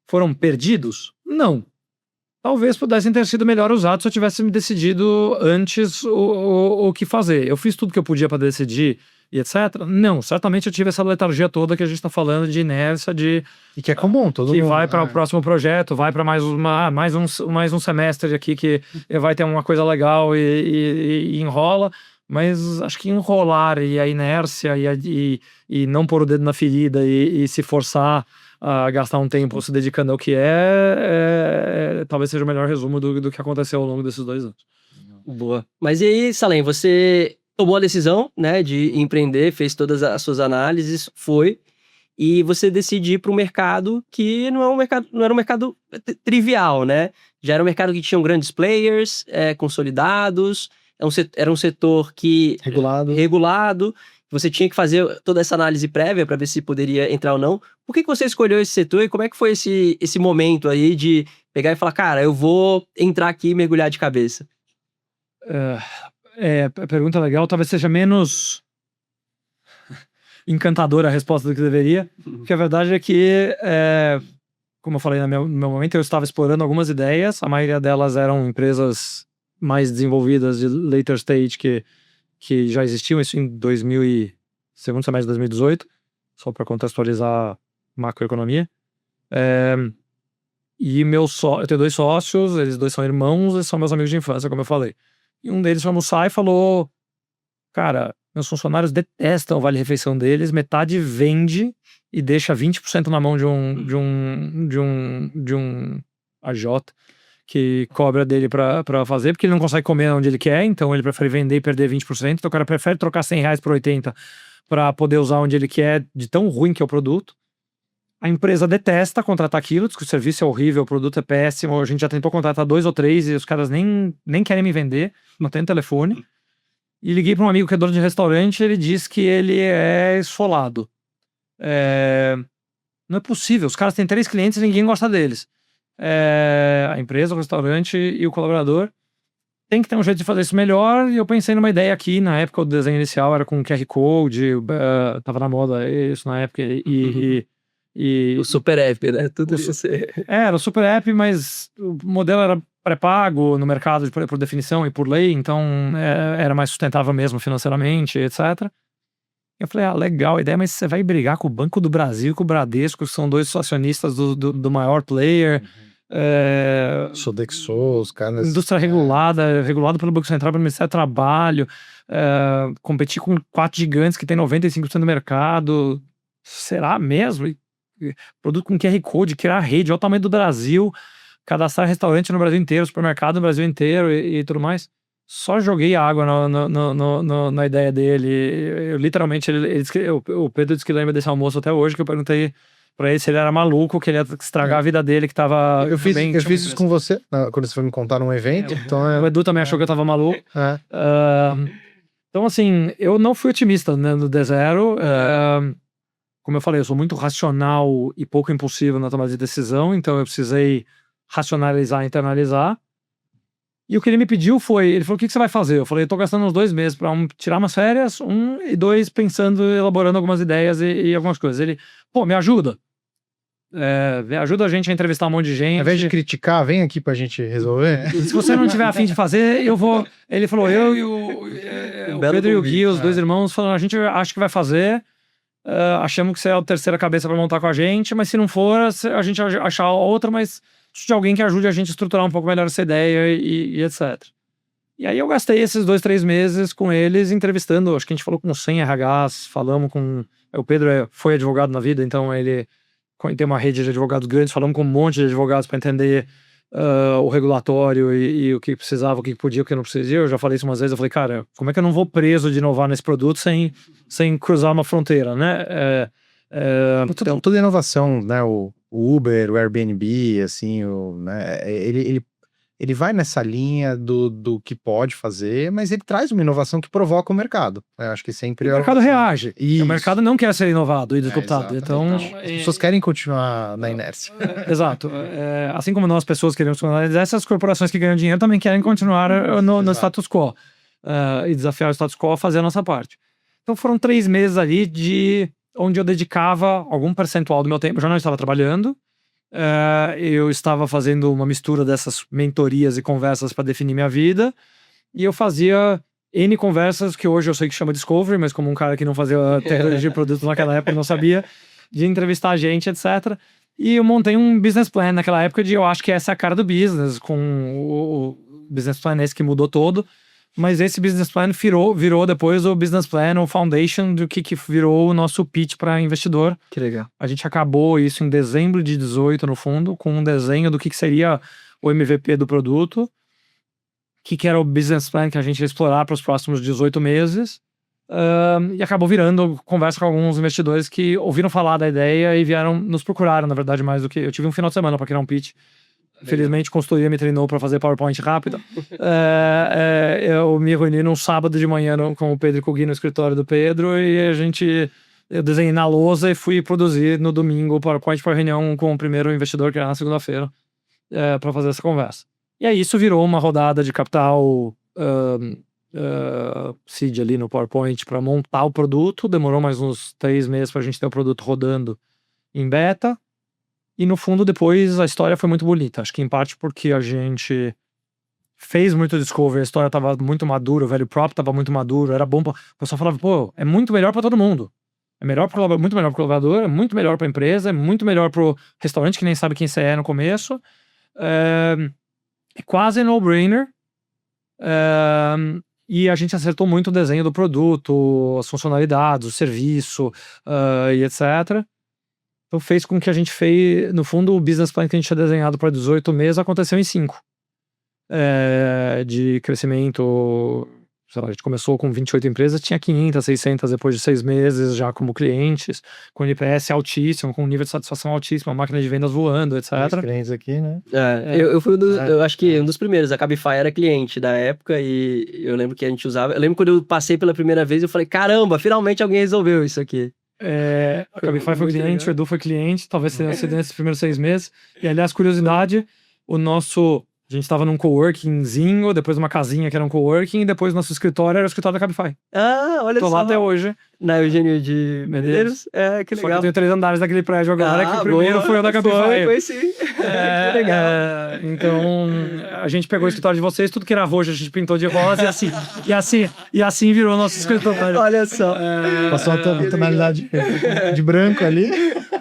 Foram perdidos? Não. Talvez pudessem ter sido melhor usados se eu tivesse me decidido antes o que fazer. Eu fiz tudo que eu podia para decidir e etc. Não, certamente eu tive essa letargia toda que a gente tá falando de inércia, E que é comum, todo que mundo. vai para o próximo projeto, vai para mais um semestre aqui que vai ter uma coisa legal e enrola. Mas acho que enrolar e a inércia e não pôr o dedo na ferida e se forçar a gastar um tempo se dedicando ao que talvez seja o melhor resumo do que aconteceu ao longo desses 2 anos. Boa. Mas e aí, Salem, você tomou a decisão, né, de empreender, fez todas as suas análises, e você decide ir para um mercado que não era um mercado trivial, né? Já era um mercado que tinham grandes players, consolidados, era um setor que regulado. Você tinha que fazer toda essa análise prévia para ver se poderia entrar ou não. Por que você escolheu esse setor e como é que foi esse momento aí de pegar e falar, cara, eu vou entrar aqui e mergulhar de cabeça? Pergunta legal, talvez seja menos encantadora a resposta do que deveria, porque a verdade é que, como eu falei no meu momento, eu estava explorando algumas ideias, a maioria delas eram empresas mais desenvolvidas de later stage que já existiam, isso em segundo semestre de 2018, só para contextualizar macroeconomia. E eu tenho 2 sócios, eles 2 são irmãos e são meus amigos de infância, como eu falei. E um deles foi almoçar e falou, cara, meus funcionários detestam o vale-refeição deles, metade vende e deixa 20% na mão de um AJ que cobra dele pra fazer, porque ele não consegue comer onde ele quer, então ele prefere vender e perder 20%, então o cara prefere trocar R$100 por 80 pra poder usar onde ele quer, de tão ruim que é o produto. A empresa detesta contratar aquilo, diz que o serviço é horrível, o produto é péssimo, a gente já tentou contratar 2 ou 3 e os caras nem querem me vender, não tem telefone. E liguei para um amigo que é dono de restaurante, ele disse que ele é esfolado. Não é possível, os caras têm 3 clientes e ninguém gosta deles. A empresa, o restaurante e o colaborador. Tem que ter um jeito de fazer isso melhor. E eu pensei numa ideia aqui, na época o desenho inicial era com QR Code, tava na moda isso na época. O super app, né? Tudo isso. Era o super app, mas o modelo era pré-pago no mercado por definição e por lei, então era mais sustentável mesmo financeiramente, etc. Eu falei, legal a ideia, mas você vai brigar com o Banco do Brasil e com o Bradesco, que são 2 acionistas do maior player. Sodexo, os caras... Indústria regulada pelo Banco Central, pelo Ministério do Trabalho, competir com 4 gigantes que tem 95% do mercado. Será mesmo? Produto com QR Code, criar rede, olha o tamanho do Brasil, cadastrar restaurante no Brasil inteiro, supermercado no Brasil inteiro e tudo mais. Só joguei água na ideia dele. Eu literalmente, o Pedro disse que lembra desse almoço até hoje, que eu perguntei pra ele se ele era maluco, que ele ia estragar a vida dele, que tava... Eu fiz isso com você, quando você foi me contar num evento. O Edu também achou que eu tava maluco. Então, assim, eu não fui otimista, né, no D0. Como eu falei, eu sou muito racional e pouco impulsivo na tomada de decisão, então eu precisei racionalizar, internalizar. E o que ele me pediu foi, ele falou, o que você vai fazer? Eu falei, eu tô gastando uns 2 meses pra tirar umas férias, e 2 pensando, elaborando algumas ideias e algumas coisas. Ele, me ajuda. Ajuda a gente a entrevistar um monte de gente. Ao invés de criticar, vem aqui pra gente resolver. Se você não tiver a fim de fazer, eu vou... Ele falou, eu e o Pedro e o Gui, os 2 irmãos, falaram, a gente acha que vai fazer, achamos que você é a terceira cabeça pra montar com a gente, mas se não for, a gente achar outra, mas de alguém que ajude a gente a estruturar um pouco melhor essa ideia e etc. E aí eu gastei esses 2, 3 meses com eles entrevistando, acho que a gente falou com 100 RHs, falamos com... O Pedro foi advogado na vida, então ele tem uma rede de advogados grandes, falamos com um monte de advogados para entender o regulatório e o que precisava, o que podia, o que não precisava. Eu já falei isso umas vezes, eu falei, cara, como é que eu não vou preso de inovar nesse produto sem cruzar uma fronteira, né? Toda inovação, né? O Uber, o Airbnb, assim, né? Ele vai nessa linha do que pode fazer, mas ele traz uma inovação que provoca o mercado. Eu acho que sempre... O mercado reage. Isso. O mercado não quer ser inovado e disruptado. Então, as pessoas querem continuar na inércia. Exato. Assim como nós, pessoas, queremos continuar, essas corporações que ganham dinheiro também querem continuar no status quo. E desafiar o status quo a fazer a nossa parte. Então foram 3 meses ali onde eu dedicava algum percentual do meu tempo. Eu já não estava trabalhando. Eu estava fazendo uma mistura dessas mentorias e conversas para definir minha vida, e eu fazia N conversas que hoje eu sei que chama Discovery, mas como um cara que não fazia tecnologia de produto naquela época, eu não sabia, de entrevistar gente, etc. E eu montei um business plan naquela época eu acho que essa é a cara do business, com o business plan esse que mudou todo, mas esse business plan virou depois o business plan, o foundation do que virou o nosso pitch para investidor. Que legal. A gente acabou isso em dezembro de 18, no fundo, com um desenho do que seria o MVP do produto, que era o business plan que a gente ia explorar para os próximos 18 meses, e acabou virando conversa com alguns investidores que ouviram falar da ideia e nos procuraram, na verdade, mais do que... Eu tive um final de semana para criar um pitch. Felizmente, consultoria me treinou para fazer PowerPoint rápido. Eu me reuni num sábado de manhã com o Pedro e com o Gui no escritório do Pedro, e eu desenhei na lousa e fui produzir no domingo o PowerPoint para reunião com o primeiro investidor, que era na segunda-feira, para fazer essa conversa. E aí isso virou uma rodada de capital seed ali no PowerPoint para montar o produto. Demorou mais uns 3 meses para a gente ter o produto rodando em beta. E no fundo, depois, a história foi muito bonita. Acho que em parte porque a gente fez muito discovery, a história estava muito madura, o value prop estava muito maduro, era bom. O pessoal falava, é muito melhor para todo mundo. É muito melhor para o colaborador, é muito melhor para a empresa, é muito melhor para o restaurante que nem sabe quem você é no começo. É quase no-brainer. E a gente acertou muito o desenho do produto, as funcionalidades, o serviço e etc. Então fez com que a gente fez, no fundo, o business plan que a gente tinha desenhado para 18 meses aconteceu em 5. De crescimento sei lá, a gente começou com 28 empresas, tinha 500, 600 depois de 6 meses já como clientes, com NPS altíssimo, com nível de satisfação altíssimo, a máquina de vendas voando, etc. Os clientes aqui, né? Eu fui eu acho que um dos primeiros. A Cabify era cliente da época e eu lembro que a gente usava. Eu lembro quando eu passei pela primeira vez, eu falei, caramba, finalmente alguém resolveu isso aqui. A Cabify foi cliente, o Edu foi cliente, talvez tenha sido nesses primeiros 6 meses. E aliás, curiosidade, a gente estava num coworkingzinho, depois uma casinha que era um coworking, e depois nosso escritório era o escritório da Cabify. Olha Tô só. lá até hoje. Na Eugênio de Medeiros. Que Só que eu legal. tenho 3 andares daquele prédio agora, que o primeiro foi o da Cabify. Foi sim. Que legal. Então, a gente pegou o escritório de vocês, tudo que era roxo a gente pintou de rosa e assim virou nosso escritório. Olha só. Passou a tonalidade de branco ali.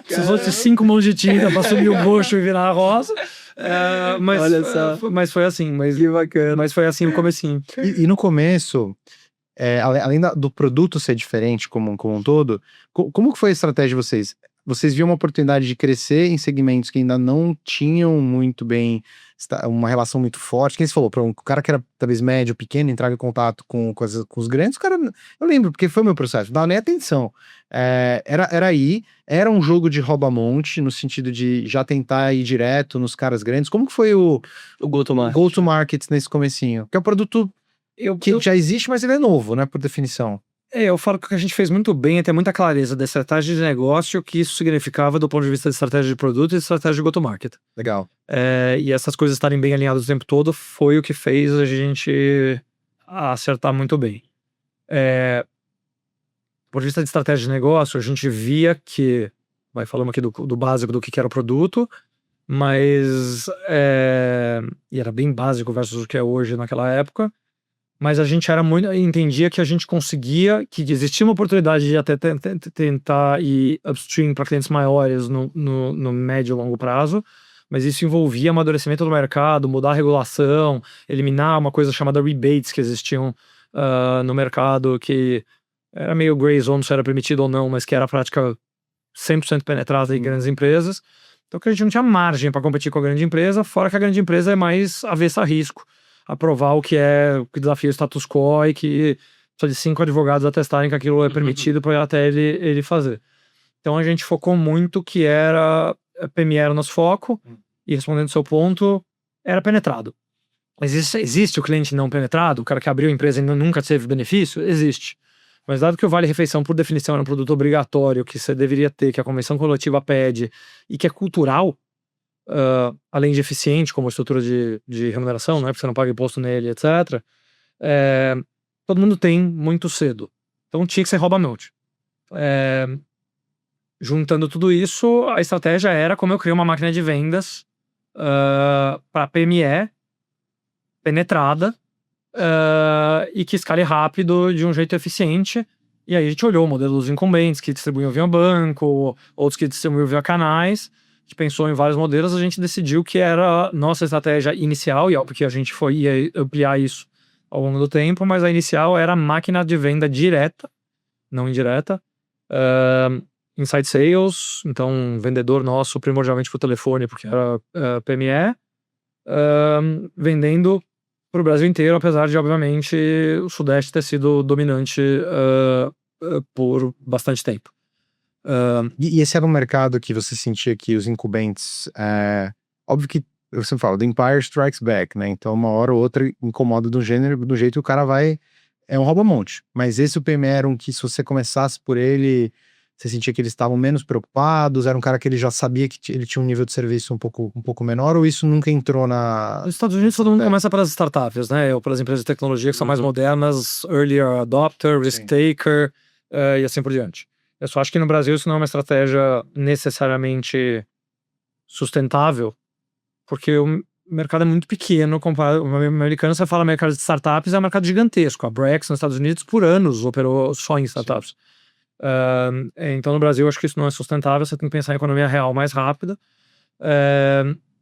Precisou de 5 mãos de tinta pra subir o roxo e virar rosa. Olha só. Mas foi assim, Que bacana. mas foi assim o comecinho. E no começo, além do produto ser diferente como um todo, como que foi a estratégia de vocês? Vocês viam uma oportunidade de crescer em segmentos que ainda não tinham muito bem uma relação muito forte? Quem você falou? Para um cara que era talvez médio, pequeno, entrar em contato com os grandes, o cara, eu lembro, porque foi o meu processo, não dava nem atenção. Era um jogo de rouba-monte, no sentido de já tentar ir direto nos caras grandes. Como que foi o go-to-market nesse comecinho? Que é um produto que já existe, mas ele é novo, né, por definição. Eu falo que o que a gente fez muito bem é ter muita clareza da estratégia de negócio, o que isso significava do ponto de vista de estratégia de produto e estratégia de go-to-market. Legal. E essas coisas estarem bem alinhadas o tempo todo foi o que fez a gente acertar muito bem. Do ponto de vista de estratégia de negócio, a gente via que, falamos aqui do básico do que era o produto, mas e era bem básico versus o que é hoje naquela época. Mas a gente entendia que a gente conseguia, que existia uma oportunidade de até tentar ir upstream para clientes maiores no médio e longo prazo, mas isso envolvia amadurecimento do mercado, mudar a regulação, eliminar uma coisa chamada rebates que existiam no mercado, que era meio gray zone se era permitido ou não, mas que era a prática 100% penetrada em grandes empresas. Então que a gente não tinha margem para competir com a grande empresa, fora que a grande empresa é mais avessa a risco. Aprovar o que desafia o status quo e que precisa de 5 advogados atestarem que aquilo é permitido para até ele fazer. Então a gente focou muito que a PME era o nosso foco e, respondendo ao seu ponto, era penetrado. Existe o cliente não penetrado, o cara que abriu a empresa e nunca teve benefício? Existe. Mas dado que o vale-refeição, por definição, era um produto obrigatório que você deveria ter, que a convenção coletiva pede e que é cultural, além de eficiente como estrutura de remuneração, né, porque você não paga imposto nele, etc. Todo mundo tem muito cedo. Então tinha que ser rouba-monte. Juntando tudo isso, a estratégia era como eu criei uma máquina de vendas para PME penetrada e que escale rápido de um jeito eficiente. E aí a gente olhou o modelo dos incumbentes que distribuíam via banco, outros que distribuíam via canais. A gente pensou em vários modelos, a gente decidiu que era a nossa estratégia inicial, e porque a gente ia ampliar isso ao longo do tempo, mas a inicial era a máquina de venda direta, não indireta, inside sales, então vendedor nosso primordialmente por telefone, porque era PME, vendendo para o Brasil inteiro, apesar de, obviamente, o Sudeste ter sido dominante por bastante tempo. E esse era um mercado que você sentia que os incumbentes, óbvio que você fala, the Empire Strikes Back, né? Então uma hora ou outra incomoda do jeito que o cara é um rouba-monte. Mas esse o PME era um que, se você começasse por ele, você sentia que eles estavam menos preocupados, era um cara que ele já sabia que ele tinha um nível de serviço um pouco menor, ou isso nunca entrou na... Nos Estados Unidos todo mundo começa pelas startups, né? Ou pelas empresas de tecnologia que são mais modernas, early adopter, risk taker, e assim por diante. Eu só acho que no Brasil isso não é uma estratégia necessariamente sustentável, porque o mercado é muito pequeno comparado. O americano, você fala mercado de startups, é um mercado gigantesco. A Brex nos Estados Unidos por anos operou só em startups. Então no Brasil eu acho que isso não é sustentável, você tem que pensar em economia real mais rápida.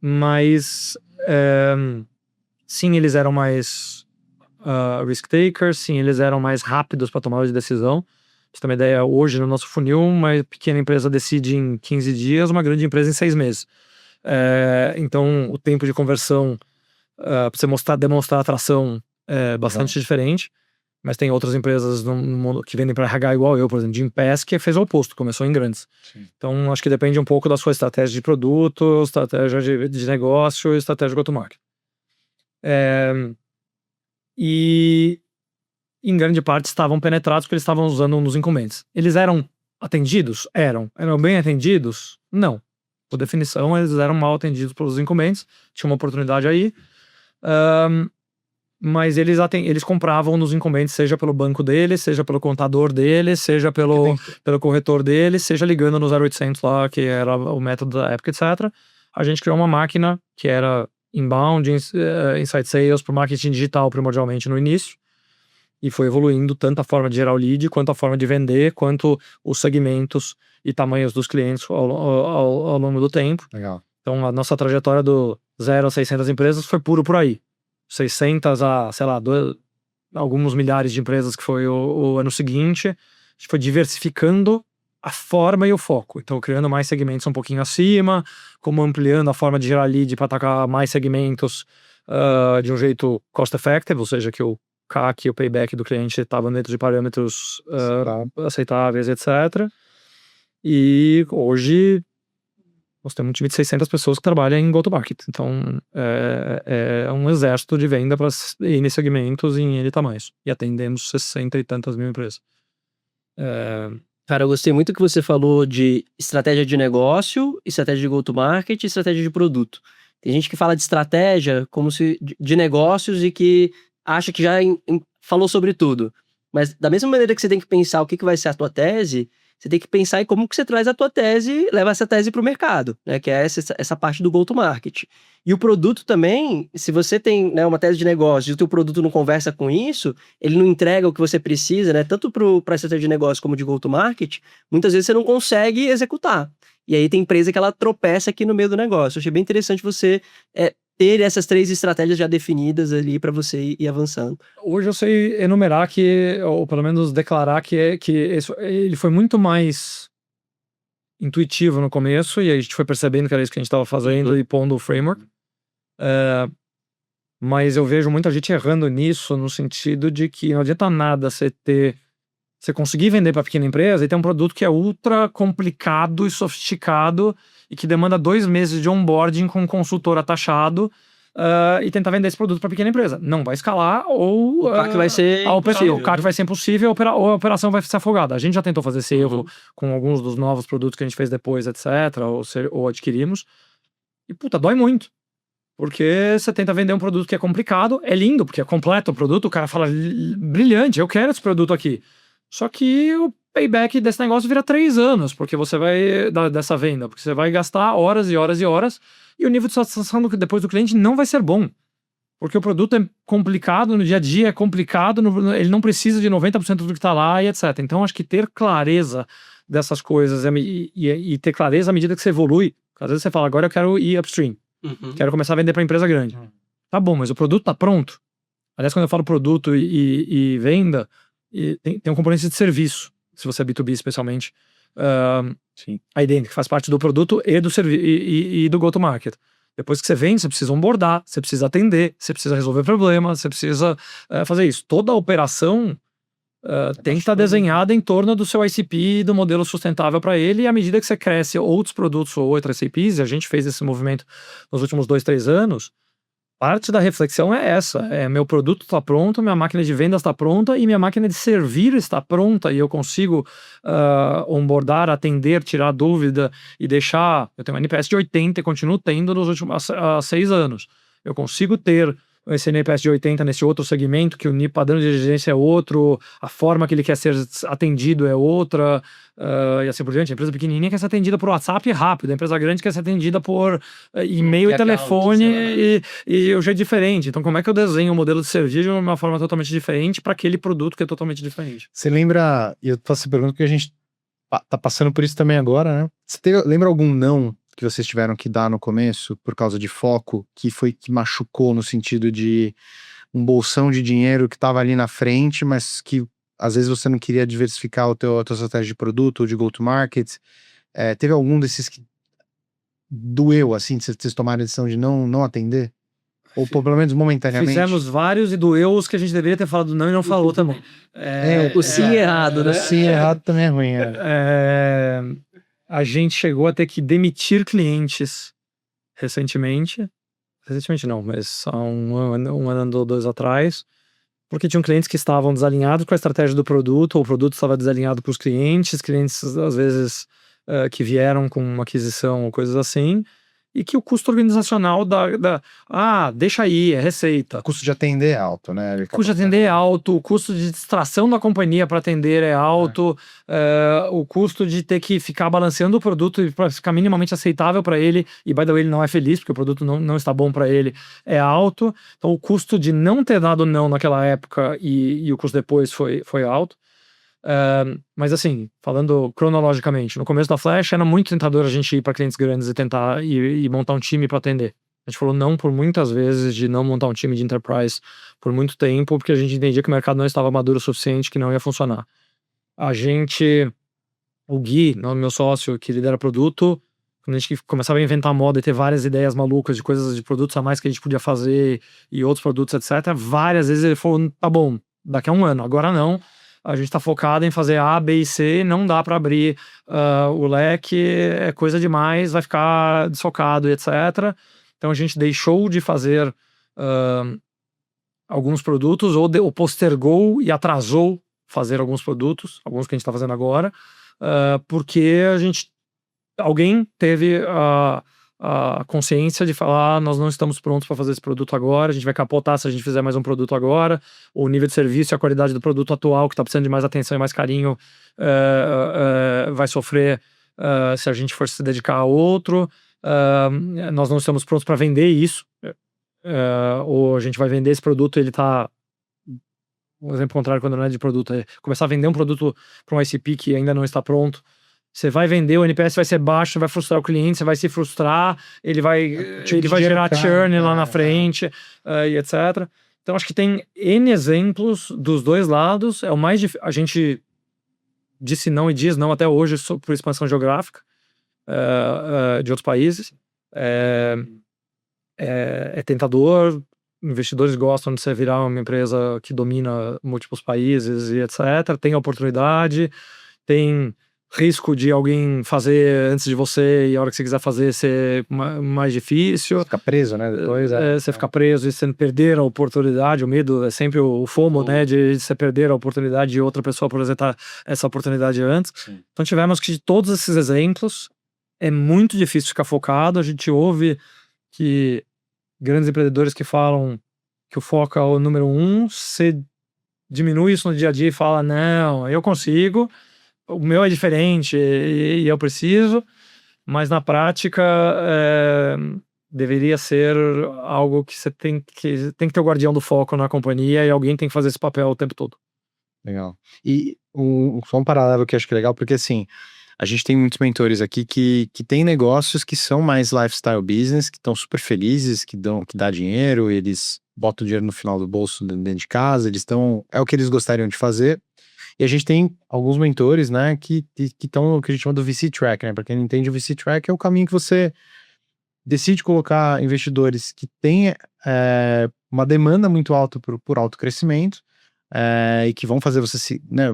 Mas sim, eles eram mais risk takers, sim, eles eram mais rápidos para tomar de decisão. Você tem uma ideia, hoje no nosso funil, uma pequena empresa decide em 15 dias, uma grande empresa em 6 meses. Então, o tempo de conversão para você demonstrar atração é bastante diferente. Mas tem outras empresas no mundo que vendem para RH igual eu, por exemplo, Gympass, que fez o oposto, começou em grandes. Sim. Então, acho que depende um pouco da sua estratégia de produto, estratégia de negócio e estratégia de go-to-market. E em grande parte estavam penetrados porque eles estavam usando nos incumbentes. Eles eram atendidos? Eram. Eram bem atendidos? Não. Por definição, eles eram mal atendidos pelos incumbentes. Tinha uma oportunidade aí. Mas eles compravam nos incumbentes, seja pelo banco deles, seja pelo contador deles, seja pelo corretor deles, seja ligando no 0800 lá, que era o método da época, etc. A gente criou uma máquina que era inbound, inside sales, para marketing digital primordialmente no início, e foi evoluindo tanto a forma de gerar o lead, quanto a forma de vender, quanto os segmentos e tamanhos dos clientes ao longo do tempo. Legal. Então a nossa trajetória do 0 a 600 empresas foi puro por aí. 600 a, sei lá, alguns milhares de empresas que foi o ano seguinte. A gente foi diversificando a forma e o foco. Então, criando mais segmentos um pouquinho acima, como ampliando a forma de gerar lead para atacar mais segmentos de um jeito cost-effective, ou seja, que o CAC e o payback do cliente estavam dentro de parâmetros aceitáveis, etc. E hoje nós temos um time de 600 pessoas que trabalham em go-to-market. Então, é um exército de venda para N segmentos em N tamanhos. E atendemos 60 e tantas mil empresas. Cara, eu gostei muito que você falou de estratégia de negócio, estratégia de go-to-market e estratégia de produto. Tem gente que fala de estratégia como se de negócios e que acha que já falou sobre tudo. Mas da mesma maneira que você tem que pensar o que vai ser a tua tese, você tem que pensar em como que você traz a tua tese, leva essa tese para o mercado, né? Que é essa parte do go-to-market. E o produto também, se você tem, né, uma tese de negócio e o teu produto não conversa com isso, ele não entrega o que você precisa, né? Tanto para a estratégia de negócio como de go-to-market, muitas vezes você não consegue executar. E aí tem empresa que ela tropeça aqui no meio do negócio. Eu achei bem interessante você ter essas 3 estratégias já definidas ali para você ir avançando. Hoje eu sei enumerar ou pelo menos declarar que ele foi muito mais intuitivo no começo, e aí a gente foi percebendo que era isso que a gente estava fazendo e pondo o framework. Mas eu vejo muita gente errando nisso, no sentido de que não adianta nada você conseguir vender para pequena empresa e ter um produto que é ultra complicado e sofisticado e que demanda 2 meses de onboarding com um consultor atachado e tentar vender esse produto para pequena empresa. Não vai escalar, ou o CAC vai ser impossível. O CAC vai ser impossível, ou a operação vai ser afogada. A gente já tentou fazer esse erro com alguns dos novos produtos que a gente fez depois, etc., ou adquirimos. E puta, dói muito. Porque você tenta vender um produto que é complicado, é lindo, porque é completo o produto, o cara fala, brilhante, eu quero esse produto aqui. Só que o payback desse negócio vira 3 anos, porque você vai, dessa venda, porque você vai gastar horas e horas e horas, e o nível de satisfação depois do cliente não vai ser bom. Porque o produto é complicado, no dia a dia é complicado, ele não precisa de 90% do que está lá e etc. Então, acho que ter clareza dessas coisas e ter clareza à medida que você evolui. Às vezes você fala, agora eu quero ir upstream. Quero começar a vender para empresa grande. Tá bom, mas o produto tá pronto. Aliás, quando eu falo produto e venda, tem um componente de serviço, se você é B2B especialmente. Sim. A Identity, que faz parte do produto e do go-to-market. Depois que você vende, você precisa onboardar, você precisa atender, você precisa resolver problemas, você precisa fazer isso. Toda a operação tem que estar desenhada em torno do seu ICP e do modelo sustentável para ele, e à medida que você cresce outros produtos ou outras ICPs, e a gente fez esse movimento nos últimos 2, 3 anos, parte da reflexão é essa, meu produto está pronto, minha máquina de vendas está pronta e minha máquina de servir está pronta, e eu consigo onboardar, atender, tirar dúvida e deixar, eu tenho um NPS de 80 e continuo tendo nos últimos 6 anos, eu consigo ter esse NPS de 80 nesse outro segmento, que o padrão de exigência é outro, a forma que ele quer ser atendido é outra, e assim por diante. A empresa pequenininha quer ser atendida por WhatsApp rápido, a empresa grande quer ser atendida por e-mail e telefone, e o jeito diferente. Então, como é que eu desenho um modelo de serviço de uma forma totalmente diferente para aquele produto que é totalmente diferente? Você lembra, e eu faço essa pergunta porque a gente tá passando por isso também agora, né? Lembra algum não que vocês tiveram que dar no começo por causa de foco, que machucou no sentido de um bolsão de dinheiro que estava ali na frente, mas que às vezes você não queria diversificar a tua estratégia de produto ou de go-to-market? Teve algum desses que doeu, assim, de vocês tomarem a decisão de não atender? Ou pelo menos momentaneamente? Fizemos vários e doeu os que a gente deveria ter falado não e não falou também. O sim errado, né? O sim errado também é ruim. A gente chegou a ter que demitir clientes recentemente. Recentemente não, mas há um ano ou dois atrás. Porque tinham clientes que estavam desalinhados com a estratégia do produto, ou o produto estava desalinhado com os clientes às vezes que vieram com uma aquisição ou coisas assim, e que o custo organizacional deixa aí, é receita. O custo de atender é alto, né? O custo de atender é alto, o custo de distração da companhia para atender é alto, o custo de ter que ficar balanceando o produto para ficar minimamente aceitável para ele, e by the way, ele não é feliz porque o produto não está bom para ele, é alto. Então o custo de não ter dado não naquela época e o custo depois foi alto. Mas assim, falando cronologicamente, no começo da Flash era muito tentador a gente ir para clientes grandes e tentar e montar um time para atender. A gente falou não por muitas vezes de não montar um time de enterprise por muito tempo, porque a gente entendia que o mercado não estava maduro o suficiente, que não ia funcionar. O Gui, meu sócio que lidera produto, quando a gente começava a inventar moda e ter várias ideias malucas de coisas de produtos a mais que a gente podia fazer e outros produtos, etc., várias vezes ele falou, tá bom, daqui a um ano, agora não. A gente está focado em fazer A, B e C, não dá para abrir o leque, é coisa demais, vai ficar desfocado, etc. Então a gente deixou de fazer alguns produtos, ou postergou e atrasou fazer alguns produtos, alguns que a gente está fazendo agora, porque alguém teve a consciência de falar, nós não estamos prontos para fazer esse produto agora, a gente vai capotar se a gente fizer mais um produto agora, o nível de serviço e a qualidade do produto atual, que está precisando de mais atenção e mais carinho, vai sofrer se a gente for se dedicar a outro. Nós não estamos prontos para vender isso, ou a gente vai vender esse produto, ele está... Um exemplo contrário, quando não é de produto, é começar a vender um produto para um ICP que ainda não está pronto. Você vai vender, o NPS vai ser baixo, vai frustrar o cliente, você vai se frustrar, ele vai gerar churn lá na frente, e etc. Então, acho que tem N exemplos dos dois lados. É o mais difícil. A gente disse não e diz não até hoje por expansão geográfica de outros países. É tentador. Investidores gostam de você virar uma empresa que domina múltiplos países e etc. Tem oportunidade, tem risco de alguém fazer antes de você e a hora que você quiser fazer ser mais difícil. Você fica preso, né? Depois, você ficar preso e você perder a oportunidade. O medo é sempre o FOMO, né? De você perder a oportunidade de outra pessoa apresentar essa oportunidade antes. Sim. Então tivemos que, de todos esses exemplos, é muito difícil ficar focado. A gente ouve que grandes empreendedores que falam que o foco é o número um, você diminui isso no dia a dia e fala, não, eu consigo, o meu é diferente e eu preciso, mas na prática deveria ser algo que você tem que ter o guardião do foco na companhia e alguém tem que fazer esse papel o tempo todo. Legal. E só um paralelo que eu acho que é legal, porque assim, a gente tem muitos mentores aqui que têm negócios que são mais lifestyle business, que estão super felizes, que dá dinheiro, eles botam o dinheiro no final do bolso dentro de casa, é o que eles gostariam de fazer. E a gente tem alguns mentores, né, que estão no que a gente chama do VC Track, né? Para quem não entende, o VC Track é o caminho que você decide colocar investidores que têm uma demanda muito alta por alto crescimento, e que vão fazer você, né,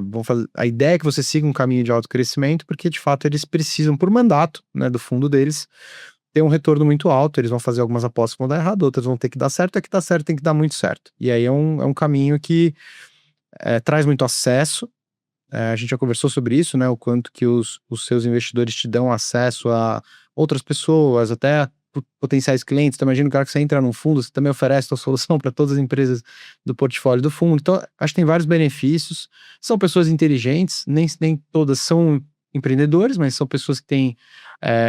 a ideia é que você siga um caminho de alto crescimento, porque de fato eles precisam, por mandato, né, do fundo deles, ter um retorno muito alto. Eles vão fazer algumas apostas que vão dar errado, outras vão ter que dar certo, que dar certo tem que dar muito certo. E aí é um caminho que traz muito acesso. A gente já conversou sobre isso, né, o quanto que os seus investidores te dão acesso a outras pessoas, até potenciais clientes. Então imagina o cara que você entra num fundo, você também oferece a solução para todas as empresas do portfólio do fundo. Então acho que tem vários benefícios. São pessoas inteligentes, nem todas são empreendedores, mas são pessoas que têm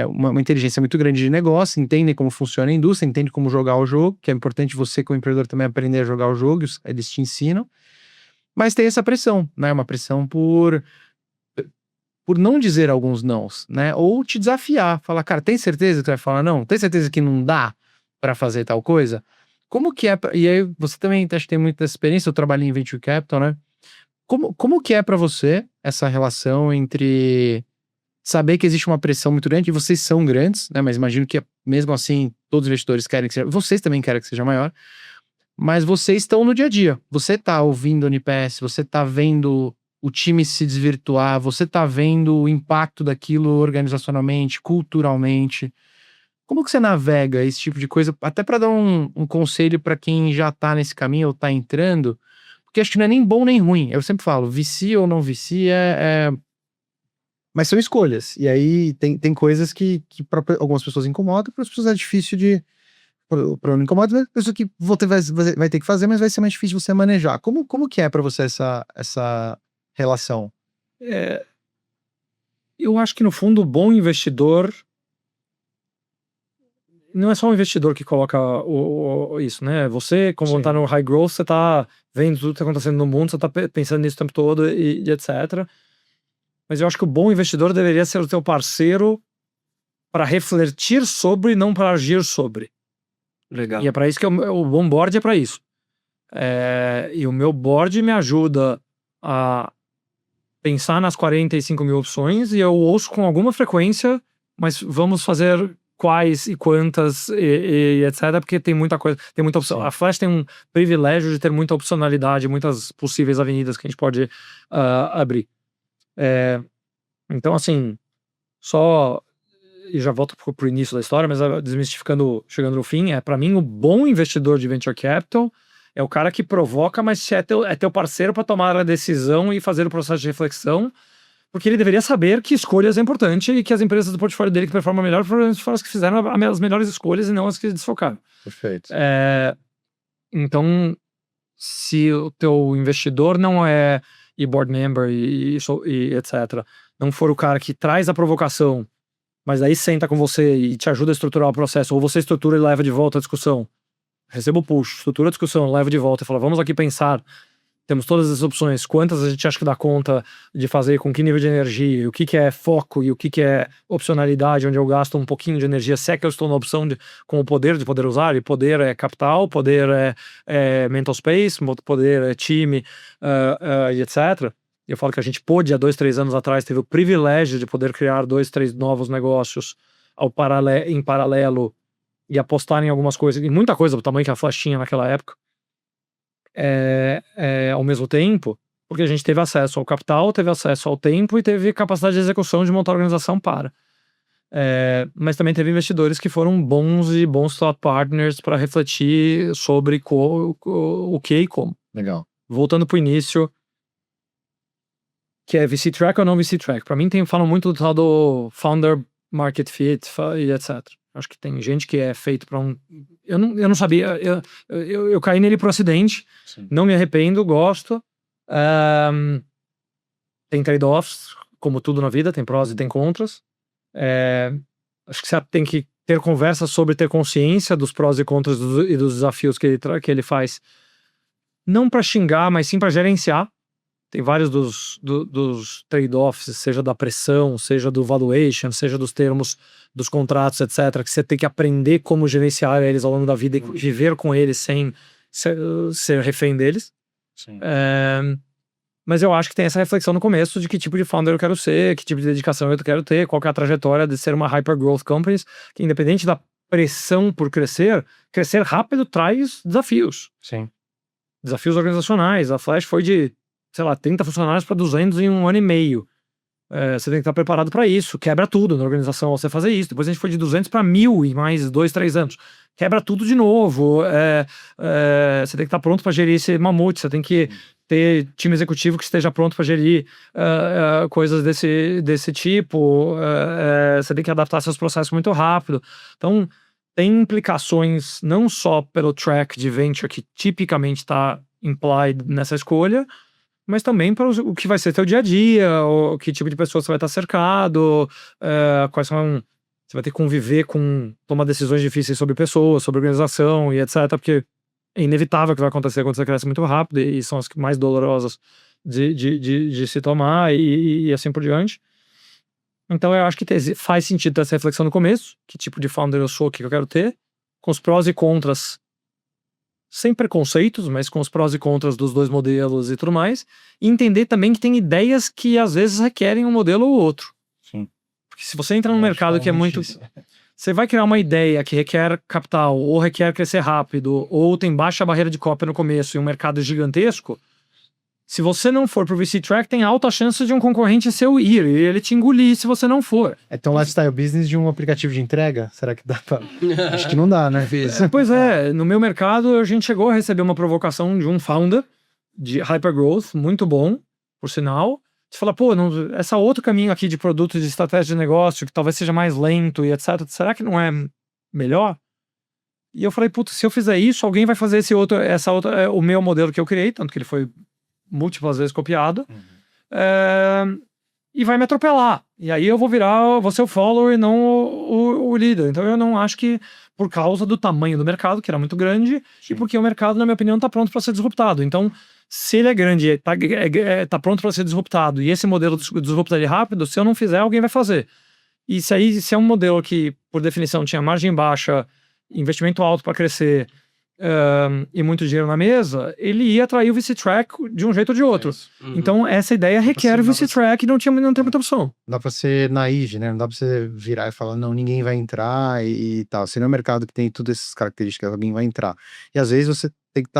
uma inteligência muito grande de negócio, entendem como funciona a indústria, entendem como jogar o jogo, que é importante você como empreendedor também aprender a jogar o jogo, eles te ensinam. Mas tem essa pressão, né? Uma pressão por não dizer alguns nãos, né? Ou te desafiar, falar, cara, tem certeza que você vai falar não? Tem certeza que não dá para fazer tal coisa? Como que é? E aí você também acho que tem muita experiência, eu trabalhei em Venture Capital, né? Como que é para você essa relação entre saber que existe uma pressão muito grande, e vocês são grandes, né? Mas imagino que mesmo assim, todos os investidores querem que seja, vocês também querem que seja maior, mas vocês estão no dia a dia. Você tá ouvindo o NPS, você tá vendo o time se desvirtuar, você tá vendo o impacto daquilo organizacionalmente, culturalmente. Como que você navega esse tipo de coisa? Até para dar um conselho para quem já tá nesse caminho ou tá entrando, porque acho que não é nem bom nem ruim. Eu sempre falo, vicia ou não vicia, mas são escolhas. E aí tem coisas que para algumas pessoas incomodam, para as pessoas é difícil de. Para não incomodar, é pessoa que vai ter que fazer, mas vai ser mais difícil você manejar. Como que é para você essa relação? Eu acho que no fundo o bom investidor não é só um investidor que coloca isso, né? Você, como tá no high growth, você tá vendo tudo que tá acontecendo no mundo, você tá pensando nisso o tempo todo e etc. Mas eu acho que o bom investidor deveria ser o teu parceiro para refletir sobre e não para agir sobre. Legal. E é para isso que o bom board é para isso. E o meu board me ajuda a pensar nas 45 mil opções e eu ouço com alguma frequência, mas vamos fazer quais e quantas e etc, porque tem muita coisa, tem muita opção. Sim. A Flash tem um privilégio de ter muita opcionalidade, muitas possíveis avenidas que a gente pode abrir. Então, assim, e já volto pro início da história, mas desmistificando, chegando no fim, para mim o bom investidor de venture capital é o cara que provoca, mas é teu parceiro para tomar a decisão e fazer o processo de reflexão, porque ele deveria saber que escolhas é importante e que as empresas do portfólio dele que performam melhor foram as que fizeram as melhores escolhas e não as que desfocaram. Perfeito. Então, se o teu investidor não é board member e etc, não for o cara que traz a provocação, mas aí senta com você e te ajuda a estruturar o processo, ou você estrutura e leva de volta a discussão, receba o push, estrutura a discussão, leva de volta e fala, vamos aqui pensar, temos todas as opções, quantas a gente acha que dá conta de fazer, com que nível de energia, o que é foco e o que é opcionalidade, onde eu gasto um pouquinho de energia, se é que eu estou na opção com o poder de poder usar, e poder é capital, poder é mental space, poder é time, e etc. Eu falo que a gente pôde, há 2, 3 anos atrás, teve o privilégio de poder criar 2, 3 novos negócios em paralelo e apostar em algumas coisas, e muita coisa do tamanho que a Flash tinha naquela época, ao mesmo tempo, porque a gente teve acesso ao capital, teve acesso ao tempo e teve capacidade de execução de montar a organização mas também teve investidores que foram bons thought partners para refletir sobre o que e como. Legal. Voltando pro início, que é VC Track ou não VC Track. Para mim, falam muito do tal do Founder Market Fit e etc. Acho que tem gente que é feito para eu não sabia, eu caí nele por acidente. Sim. Não me arrependo, gosto. Tem trade-offs, como tudo na vida, tem prós e tem contras. Acho que você tem que ter conversa sobre ter consciência dos prós e contras e dos desafios que ele faz. Não para xingar, mas sim para gerenciar. Tem vários dos trade-offs, seja da pressão, seja do valuation, seja dos termos dos contratos, etc., que você tem que aprender como gerenciar eles ao longo da vida e viver com eles sem ser refém deles. Sim. Mas eu acho que tem essa reflexão no começo de que tipo de founder eu quero ser, que tipo de dedicação eu quero ter, qual que é a trajetória de ser uma hyper-growth company, que independente da pressão por crescer rápido traz desafios. Sim. Desafios organizacionais. A Flash foi de 30 funcionários para 200 em 1 ano e meio. Você tem que estar preparado para isso. Quebra tudo na organização ao você fazer isso. Depois a gente foi de 200 para 1.000 em mais 2, 3 anos. Quebra tudo de novo. Você tem que estar pronto para gerir esse mamute. Você tem que ter time executivo que esteja pronto para gerir coisas desse tipo. Você tem que adaptar seus processos muito rápido. Então, tem implicações não só pelo track de venture que tipicamente está implied nessa escolha, mas também para o que vai ser teu dia a dia, o que tipo de pessoa você vai estar cercado, quais são... Você vai ter que conviver tomar decisões difíceis sobre pessoas, sobre organização e etc, porque é inevitável que vai acontecer quando você cresce muito rápido e são as mais dolorosas de se tomar e assim por diante. Então eu acho que faz sentido ter essa reflexão no começo, que tipo de founder eu sou, o que eu quero ter, com os prós e contras, sem preconceitos, mas com os prós e contras dos dois modelos e tudo mais, e entender também que tem ideias que às vezes requerem um modelo ou outro. Sim. Porque se você entra num mercado que é muito... Você vai criar uma ideia que requer capital, ou requer crescer rápido, ou tem baixa barreira de cópia no começo e um mercado gigantesco, se você não for pro VC Track, tem alta chance de um concorrente seu ir, e ele te engolir se você não for. É tão lifestyle business de um aplicativo de entrega? Será que dá pra... Acho que não dá, né? Pois é, no meu mercado a gente chegou a receber uma provocação de um founder de hypergrowth, muito bom, por sinal. Você fala, pô, essa outro caminho aqui de produto, de estratégia de negócio, que talvez seja mais lento e etc, será que não é melhor? E eu falei, putz, se eu fizer isso, alguém vai fazer o meu modelo que eu criei, tanto que ele foi múltiplas vezes copiado, e vai me atropelar. E aí eu vou ser o follower e não o líder. Então eu não acho que, por causa do tamanho do mercado, que era muito grande, e porque o mercado, na minha opinião, está pronto para ser disruptado. Então, se ele é grande e tá pronto para ser disruptado, e esse modelo disrupta ele rápido, se eu não fizer, alguém vai fazer. E se é um modelo que, por definição, tinha margem baixa, investimento alto para crescer, e muito dinheiro na mesa, ele ia atrair o VC Track de um jeito ou de outro. Então, essa ideia requer o VC Track e não tem muita opção. Não dá pra ser naive, né? Não dá pra você virar e falar, não, ninguém vai entrar e tal. Se não é um mercado que tem todas essas características, alguém vai entrar. E às vezes você tem que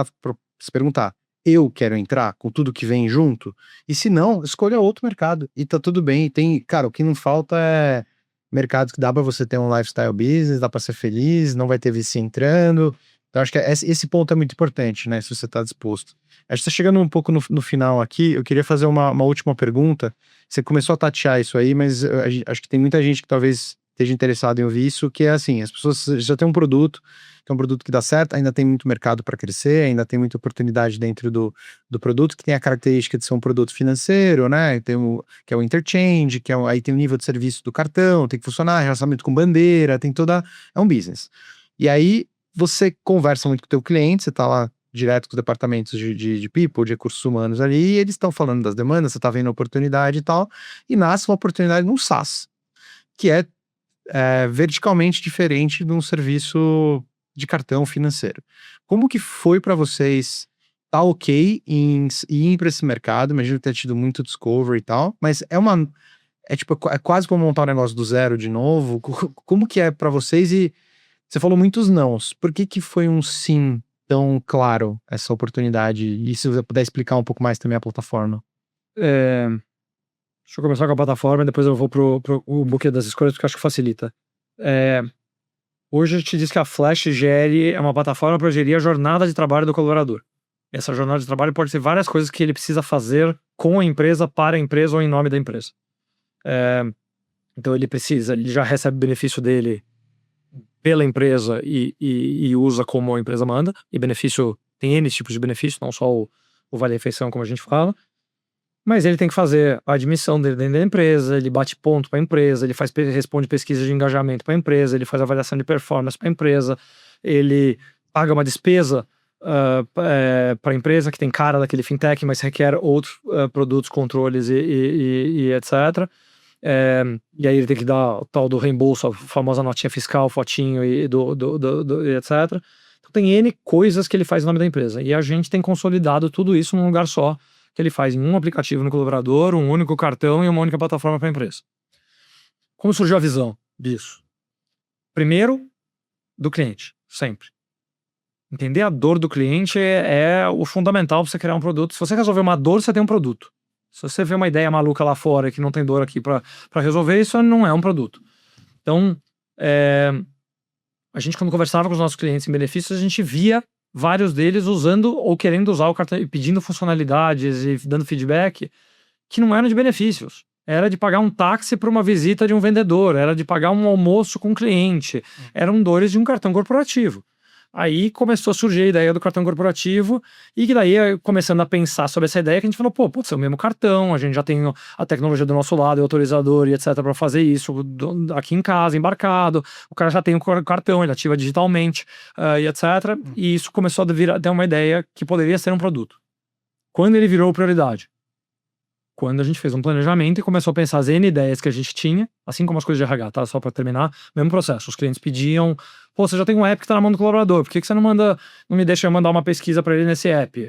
se perguntar, eu quero entrar com tudo que vem junto? E se não, escolha outro mercado. E tá tudo bem. Cara, o que não falta é mercados que dá pra você ter um lifestyle business, dá pra ser feliz, não vai ter VC entrando. Então, acho que esse ponto é muito importante, né? Se você está disposto. A gente está chegando um pouco no final aqui. Eu queria fazer uma última pergunta. Você começou a tatear isso aí, mas acho que tem muita gente que talvez esteja interessado em ouvir isso, que é assim, as pessoas já têm um produto, que é um produto que dá certo, ainda tem muito mercado para crescer, ainda tem muita oportunidade dentro do produto, que tem a característica de ser um produto financeiro, né? Que é o interchange, aí tem o nível de serviço do cartão, tem que funcionar, relacionamento com bandeira, é um business. E aí, você conversa muito com o teu cliente, você tá lá direto com os departamentos de people, de recursos humanos ali, e eles estão falando das demandas, você tá vendo a oportunidade e tal, e nasce uma oportunidade num SaaS, que é verticalmente diferente de um serviço de cartão financeiro. Como que foi para vocês tá ok em ir para esse mercado? Imagino ter tido muito discovery e tal, mas é quase como montar um negócio do zero de novo. Como que é para vocês? E você falou muitos nãos. Por que foi um sim tão claro, essa oportunidade? E se você puder explicar um pouco mais também a plataforma. Deixa eu começar com a plataforma e depois eu vou pro buquê das escolhas, porque eu acho que facilita. Hoje a gente diz que a Flash é uma plataforma para gerir a jornada de trabalho do colaborador. Essa jornada de trabalho pode ser várias coisas que ele precisa fazer com a empresa, para a empresa ou em nome da empresa. Então ele já recebe o benefício dele pela empresa e usa como a empresa manda. E benefício, tem N tipos de benefício, não só o vale-refeição, como a gente fala. Mas ele tem que fazer a admissão dele dentro da empresa, ele bate ponto para a empresa, ele responde pesquisa de engajamento para a empresa, ele faz avaliação de performance para a empresa, ele paga uma despesa para a empresa que tem cara daquele fintech, mas requer outros produtos, controles e etc. E aí ele tem que dar o tal do reembolso, a famosa notinha fiscal, fotinho e etc. Então tem N coisas que ele faz em nome da empresa. E a gente tem consolidado tudo isso num lugar só, que ele faz em um aplicativo no colaborador, um único cartão e uma única plataforma para a empresa. Como surgiu a visão disso? Primeiro, do cliente, sempre. Entender a dor do cliente é o fundamental para você criar um produto. Se você resolver uma dor, você tem um produto. Se você vê uma ideia maluca lá fora que não tem dor aqui para resolver, isso não é um produto. Então, a gente, quando conversava com os nossos clientes em benefícios, a gente via vários deles usando ou querendo usar o cartão e pedindo funcionalidades e dando feedback que não eram de benefícios. Era de pagar um táxi para uma visita de um vendedor, era de pagar um almoço com um cliente. Eram dores de um cartão corporativo. Aí começou a surgir a ideia do cartão corporativo e que daí, começando a pensar sobre essa ideia, que a gente falou, pode ser o mesmo cartão, a gente já tem a tecnologia do nosso lado, o autorizador e etc, para fazer isso aqui em casa, embarcado, o cara já tem o cartão, ele ativa digitalmente e etc. E isso começou a ter uma ideia que poderia ser um produto. Quando ele virou prioridade? Quando a gente fez um planejamento e começou a pensar as N ideias que a gente tinha, assim como as coisas de RH, tá? Só para terminar, mesmo processo. Os clientes pediam, você já tem um app que tá na mão do colaborador, por que você não me deixa mandar uma pesquisa para ele nesse app?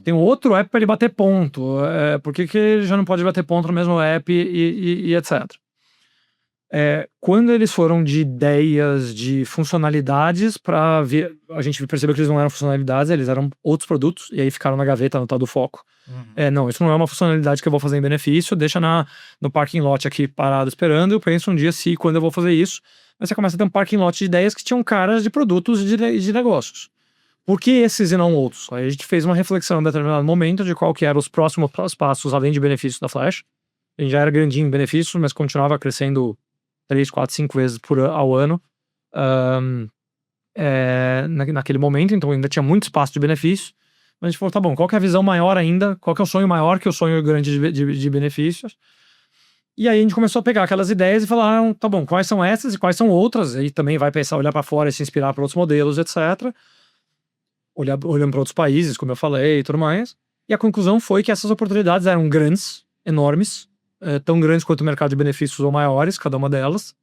Tem um outro app para ele bater ponto, por que ele já não pode bater ponto no mesmo app e etc. Quando eles foram de ideias de funcionalidades para ver, a gente percebeu que eles não eram funcionalidades, eles eram outros produtos, e aí ficaram na gaveta no tal do foco. Não, isso não é uma funcionalidade que eu vou fazer em benefício, deixa no parking lot aqui parado esperando, eu penso um dia se quando eu vou fazer isso, mas você começa a ter um parking lot de ideias que tinham caras de produtos de negócios. Por que esses e não outros? Aí a gente fez uma reflexão em determinado momento de qual que eram os próximos passos além de benefícios da Flash. A gente já era grandinho em benefícios, mas continuava crescendo 3, 4, 5 vezes ao ano naquele momento, então ainda tinha muito espaço de benefício. Mas a gente falou, tá bom, qual que é a visão maior ainda? Qual que é o sonho maior que o sonho grande de benefícios? E aí a gente começou a pegar aquelas ideias e falar, tá bom, quais são essas e quais são outras? Aí também vai pensar, olhar para fora e se inspirar para outros modelos, etc. Olhando para outros países, como eu falei e tudo mais. E a conclusão foi que essas oportunidades eram grandes, enormes, tão grandes quanto o mercado de benefícios ou maiores, cada uma delas.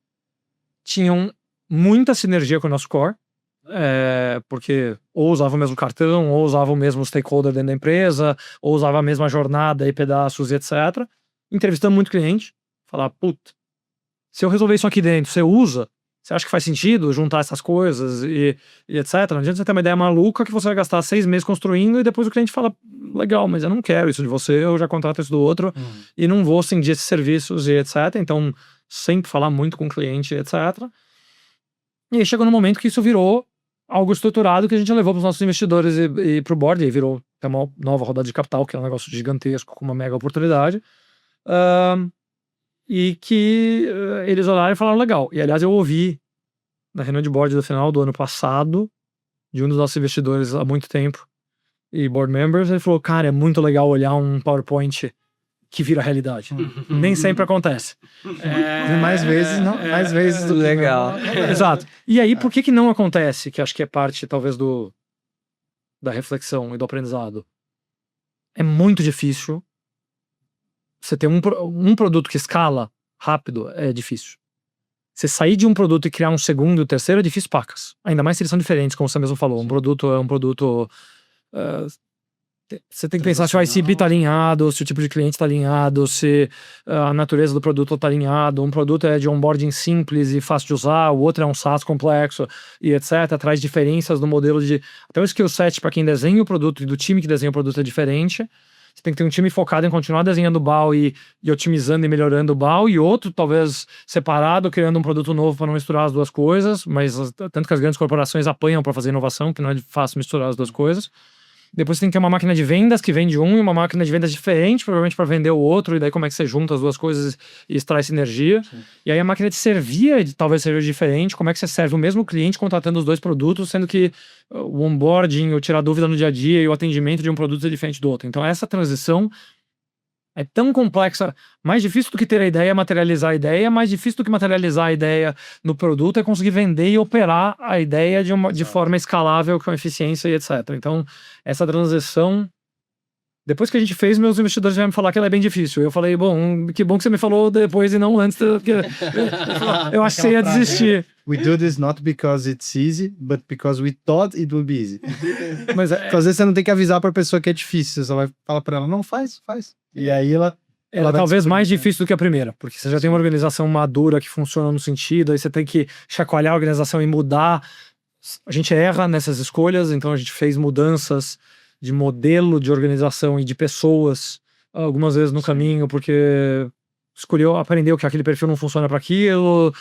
Tinham muita sinergia com o nosso core, porque ou usava o mesmo cartão, ou usava o mesmo stakeholder dentro da empresa, ou usava a mesma jornada e pedaços e etc. Entrevistando muito cliente, falar, puta, se eu resolver isso aqui dentro, você usa? Você acha que faz sentido juntar essas coisas e etc? Não adianta você ter uma ideia maluca que você vai gastar 6 meses construindo e depois o cliente fala, legal, mas eu não quero isso de você, eu já contrato isso do outro e não vou cindir esses serviços e etc. Então, sempre falar muito com o cliente, etc. E aí chegou no momento que isso virou algo estruturado que a gente levou para os nossos investidores e para o board, e virou uma nova rodada de capital, que é um negócio gigantesco, com uma mega oportunidade. E que eles olharam e falaram, legal. E aliás, eu ouvi na reunião de board do final do ano passado, de um dos nossos investidores há muito tempo, e board members, ele falou, cara, é muito legal olhar um PowerPoint que vira realidade. Nem sempre acontece. Mais vezes, não? Mais vezes do que legal. Exato. E aí, por que não acontece? Que acho que é parte, talvez, da reflexão e do aprendizado. É muito difícil. Você ter um produto que escala rápido é difícil. Você sair de um produto e criar um segundo e o terceiro é difícil pacas. Ainda mais se eles são diferentes, como você mesmo falou. Um produto é um produto... você tem que pensar se o ICP está alinhado, se o tipo de cliente está alinhado, se a natureza do produto está alinhado. Um produto é de onboarding simples e fácil de usar, o outro é um SaaS complexo e etc. Traz diferenças no modelo de... Até o skill set para quem desenha o produto e do time que desenha o produto é diferente. Você tem que ter um time focado em continuar desenhando o BAU e otimizando e melhorando o BAU, e outro, talvez, separado, criando um produto novo para não misturar as duas coisas, mas tanto que as grandes corporações apanham para fazer inovação, que não é fácil misturar as duas coisas. Depois você tem que ter uma máquina de vendas que vende um e uma máquina de vendas diferente, provavelmente para vender o outro, e daí como é que você junta as duas coisas e extrai sinergia. Sim. E aí a máquina de servir talvez seja diferente, como é que você serve o mesmo cliente contratando os dois produtos, sendo que o onboarding, o tirar dúvida no dia a dia e o atendimento de um produto é diferente do outro. Então essa transição é tão complexa, mais difícil do que ter a ideia é materializar a ideia, mais difícil do que materializar a ideia no produto é conseguir vender e operar a ideia de forma escalável, com eficiência e etc. Então, essa transição, depois que a gente fez, meus investidores vieram me falar que ela é bem difícil. Eu falei, bom, que bom que você me falou depois e não antes, porque eu acho que você ia desistir. We do this not because it's easy, but because we thought it would be easy. Mas às vezes você não tem que avisar pra pessoa que é difícil, você só vai falar pra ela, não, faz. E aí ela talvez mais difícil do que a primeira, porque você já tem uma organização madura que funciona no sentido, aí você tem que chacoalhar a organização e mudar. A gente erra nessas escolhas, então a gente fez mudanças de modelo de organização e de pessoas algumas vezes no caminho, porque aprendeu que aquele perfil não funciona para aquilo,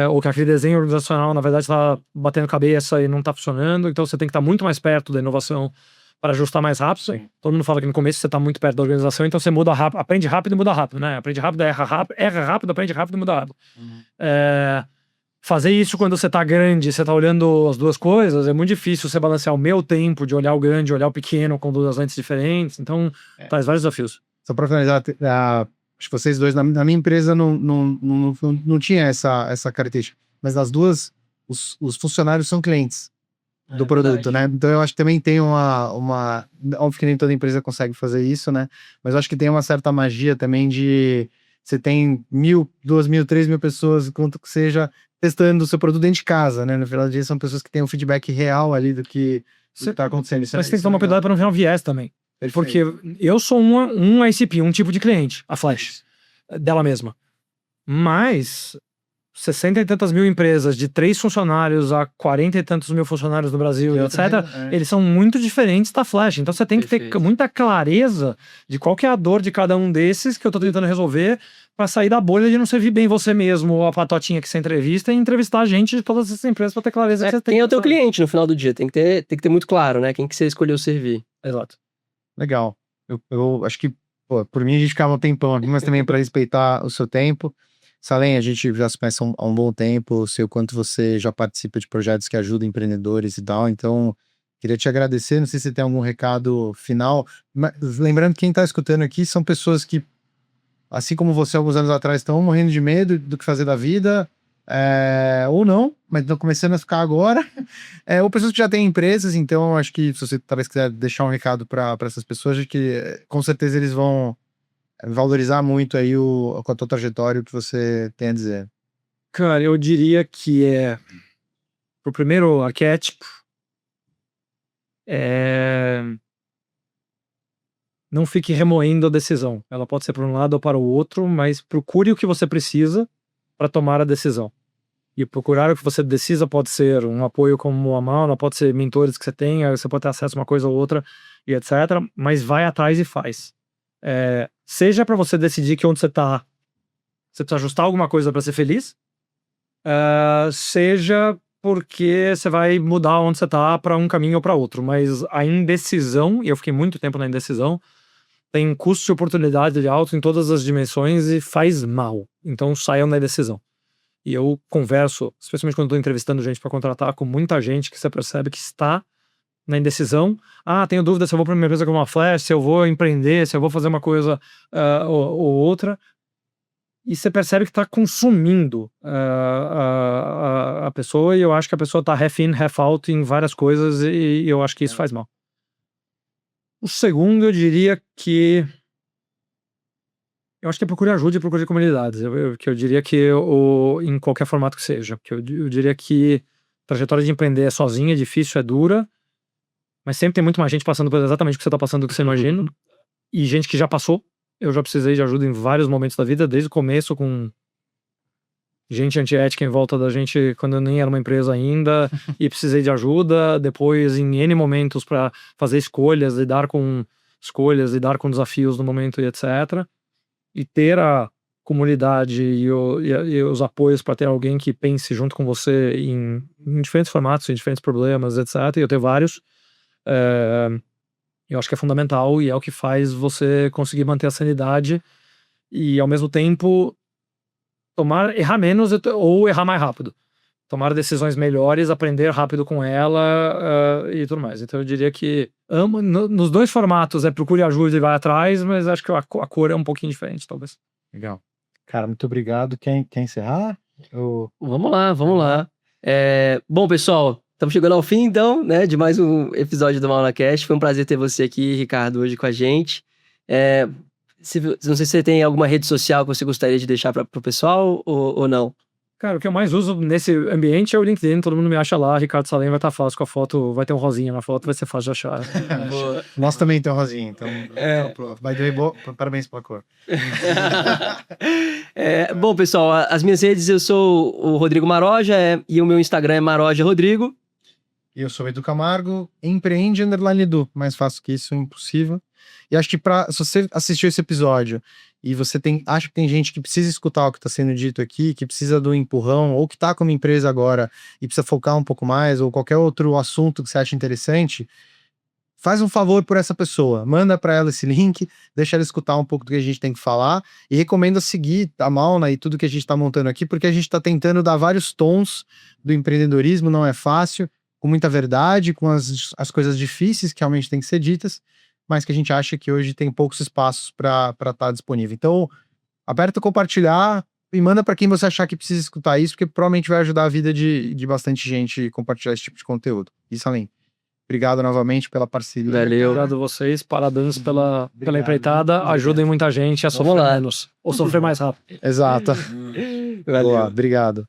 ou que aquele desenho organizacional na verdade está batendo cabeça e não está funcionando, então você tem que estar muito mais perto da inovação para ajustar mais rápido. Sim. Todo mundo fala que no começo você está muito perto da organização, então você muda rápido, aprende rápido e muda rápido, né? Aprende rápido, erra rápido, aprende rápido e muda rápido. Fazer isso quando você tá grande, você tá olhando as duas coisas, é muito difícil você balancear o meu tempo de olhar o grande, olhar o pequeno com duas lentes diferentes, então traz vários desafios. Só para finalizar, acho que vocês dois, na minha empresa não tinha essa característica, mas nas duas, os funcionários são clientes do produto, verdade, né? Então eu acho que também tem óbvio que nem toda empresa consegue fazer isso, né? Mas eu acho que tem uma certa magia também de você tem 1.000, 2.000, 3.000 pessoas, quanto que seja, testando o seu produto dentro de casa, né? No final do dia são pessoas que têm um feedback real ali do que está acontecendo. Mas você tem que tomar cuidado para não virar um viés também. Perfeito. Porque eu sou um ICP, um tipo de cliente, a Flash, dela mesma. Mas 60 e tantas mil empresas, de 3 funcionários a 40 e tantos mil funcionários no Brasil, etc., eles são muito diferentes da Flash. Então você tem que ter muita clareza de qual que é a dor de cada um desses que eu tô tentando resolver para sair da bolha de não servir bem você mesmo ou a patotinha que você entrevista e entrevistar a gente de todas essas empresas para ter clareza que você tem. Quem é o teu cliente no final do dia? Tem que ter muito claro, né? Quem que você escolheu servir. Exato. Legal. Eu acho que, pô, por mim a gente ficava um tempão aqui, mas também para respeitar o seu tempo. Salem, a gente já se conhece há um bom tempo, sei o quanto você já participa de projetos que ajudam empreendedores e tal, então queria te agradecer, não sei se você tem algum recado final, mas lembrando que quem está escutando aqui são pessoas que, assim como você alguns anos atrás, estão morrendo de medo do que fazer da vida, ou não, mas estão começando a ficar agora, ou pessoas que já têm empresas, então acho que se você talvez quiser deixar um recado para essas pessoas, acho que com certeza eles vão valorizar muito aí com a tua trajetória, o que você tem a dizer. Cara, eu diria que pro primeiro arquétipo, não fique remoendo a decisão. Ela pode ser para um lado ou para o outro, mas procure o que você precisa para tomar a decisão. E procurar o que você precisa pode ser um apoio como a Mauna, pode ser mentores que você tenha, você pode ter acesso a uma coisa ou outra, e etc. Mas vai atrás e faz. Seja para você decidir que onde você tá, você precisa ajustar alguma coisa para ser feliz, seja porque você vai mudar onde você tá para um caminho ou para outro. Mas a indecisão, e eu fiquei muito tempo na indecisão, tem custo de oportunidade alto em todas as dimensões e faz mal. Então saiam da indecisão. E eu converso, especialmente quando estou entrevistando gente para contratar, com muita gente que você percebe que está na indecisão. Tenho dúvida se eu vou para uma empresa como a Flash, se eu vou empreender, se eu vou fazer uma coisa ou outra. E você percebe que está consumindo a pessoa, e eu acho que a pessoa está half in, half out em várias coisas, e eu acho que isso faz mal. O segundo, eu diria que eu acho que é procure ajuda e procure comunidades. Eu diria que em qualquer formato que seja. Porque eu diria que a trajetória de empreender é sozinha, é difícil, é dura, mas sempre tem muito mais gente passando por exatamente o que você está passando do que você imagina. E gente que já passou. Eu já precisei de ajuda em vários momentos da vida, desde o começo, com gente antiética em volta da gente quando eu nem era uma empresa ainda, e precisei de ajuda. Depois, em N momentos, para fazer escolhas, lidar com desafios no momento e etc. E ter a comunidade e os apoios para ter alguém que pense junto com você em diferentes formatos, em diferentes problemas, etc. E eu tenho vários. Eu acho que é fundamental e é o que faz você conseguir manter a sanidade e, ao mesmo tempo, errar menos ou errar mais rápido. Tomar decisões melhores, aprender rápido com ela e tudo mais. Então eu diria que nos dois formatos procure ajuda e vai atrás, mas acho que a cor é um pouquinho diferente, talvez. Legal. Cara, muito obrigado. Quer encerrar? Vamos lá. Bom, pessoal, estamos chegando ao fim, então, né, de mais um episódio do MaunaCast. Foi um prazer ter você aqui, Ricardo, hoje com a gente. Não sei se você tem alguma rede social que você gostaria de deixar para o pessoal ou não. Cara, o que eu mais uso nesse ambiente é o LinkedIn. Todo mundo me acha lá. Ricardo Salem vai estar fácil com a foto. Vai ter um rosinha na foto, vai ser fácil de achar. Nós também temos um rosinha, então. Vai ter parabéns pela cor. Bom, pessoal, as minhas redes, eu sou o Rodrigo Maroja e o meu Instagram é Maroja Rodrigo. E eu sou o Edu Camargo, empreende _Edu. Mais fácil que isso, impossível. E acho que se você assistiu esse episódio e você acha que tem gente que precisa escutar o que está sendo dito aqui, que precisa do empurrão, ou que está com uma empresa agora e precisa focar um pouco mais, ou qualquer outro assunto que você acha interessante, faz um favor por essa pessoa. Manda para ela esse link, deixa ela escutar um pouco do que a gente tem que falar, e recomenda seguir a Mauna e tudo que a gente está montando aqui, porque a gente está tentando dar vários tons do empreendedorismo, não é fácil, com muita verdade, com as coisas difíceis que realmente têm que ser ditas, mas que a gente acha que hoje tem poucos espaços para estar disponível. Então, aperta o compartilhar e manda para quem você achar que precisa escutar isso, porque provavelmente vai ajudar a vida de bastante gente compartilhar esse tipo de conteúdo. Isso além. Obrigado novamente pela parceria. Valeu. Obrigado a vocês, parabéns pela empreitada. Ajudem muita gente a sofrer menos, ou sofrer mais rápido. Exato. Valeu. Boa, obrigado.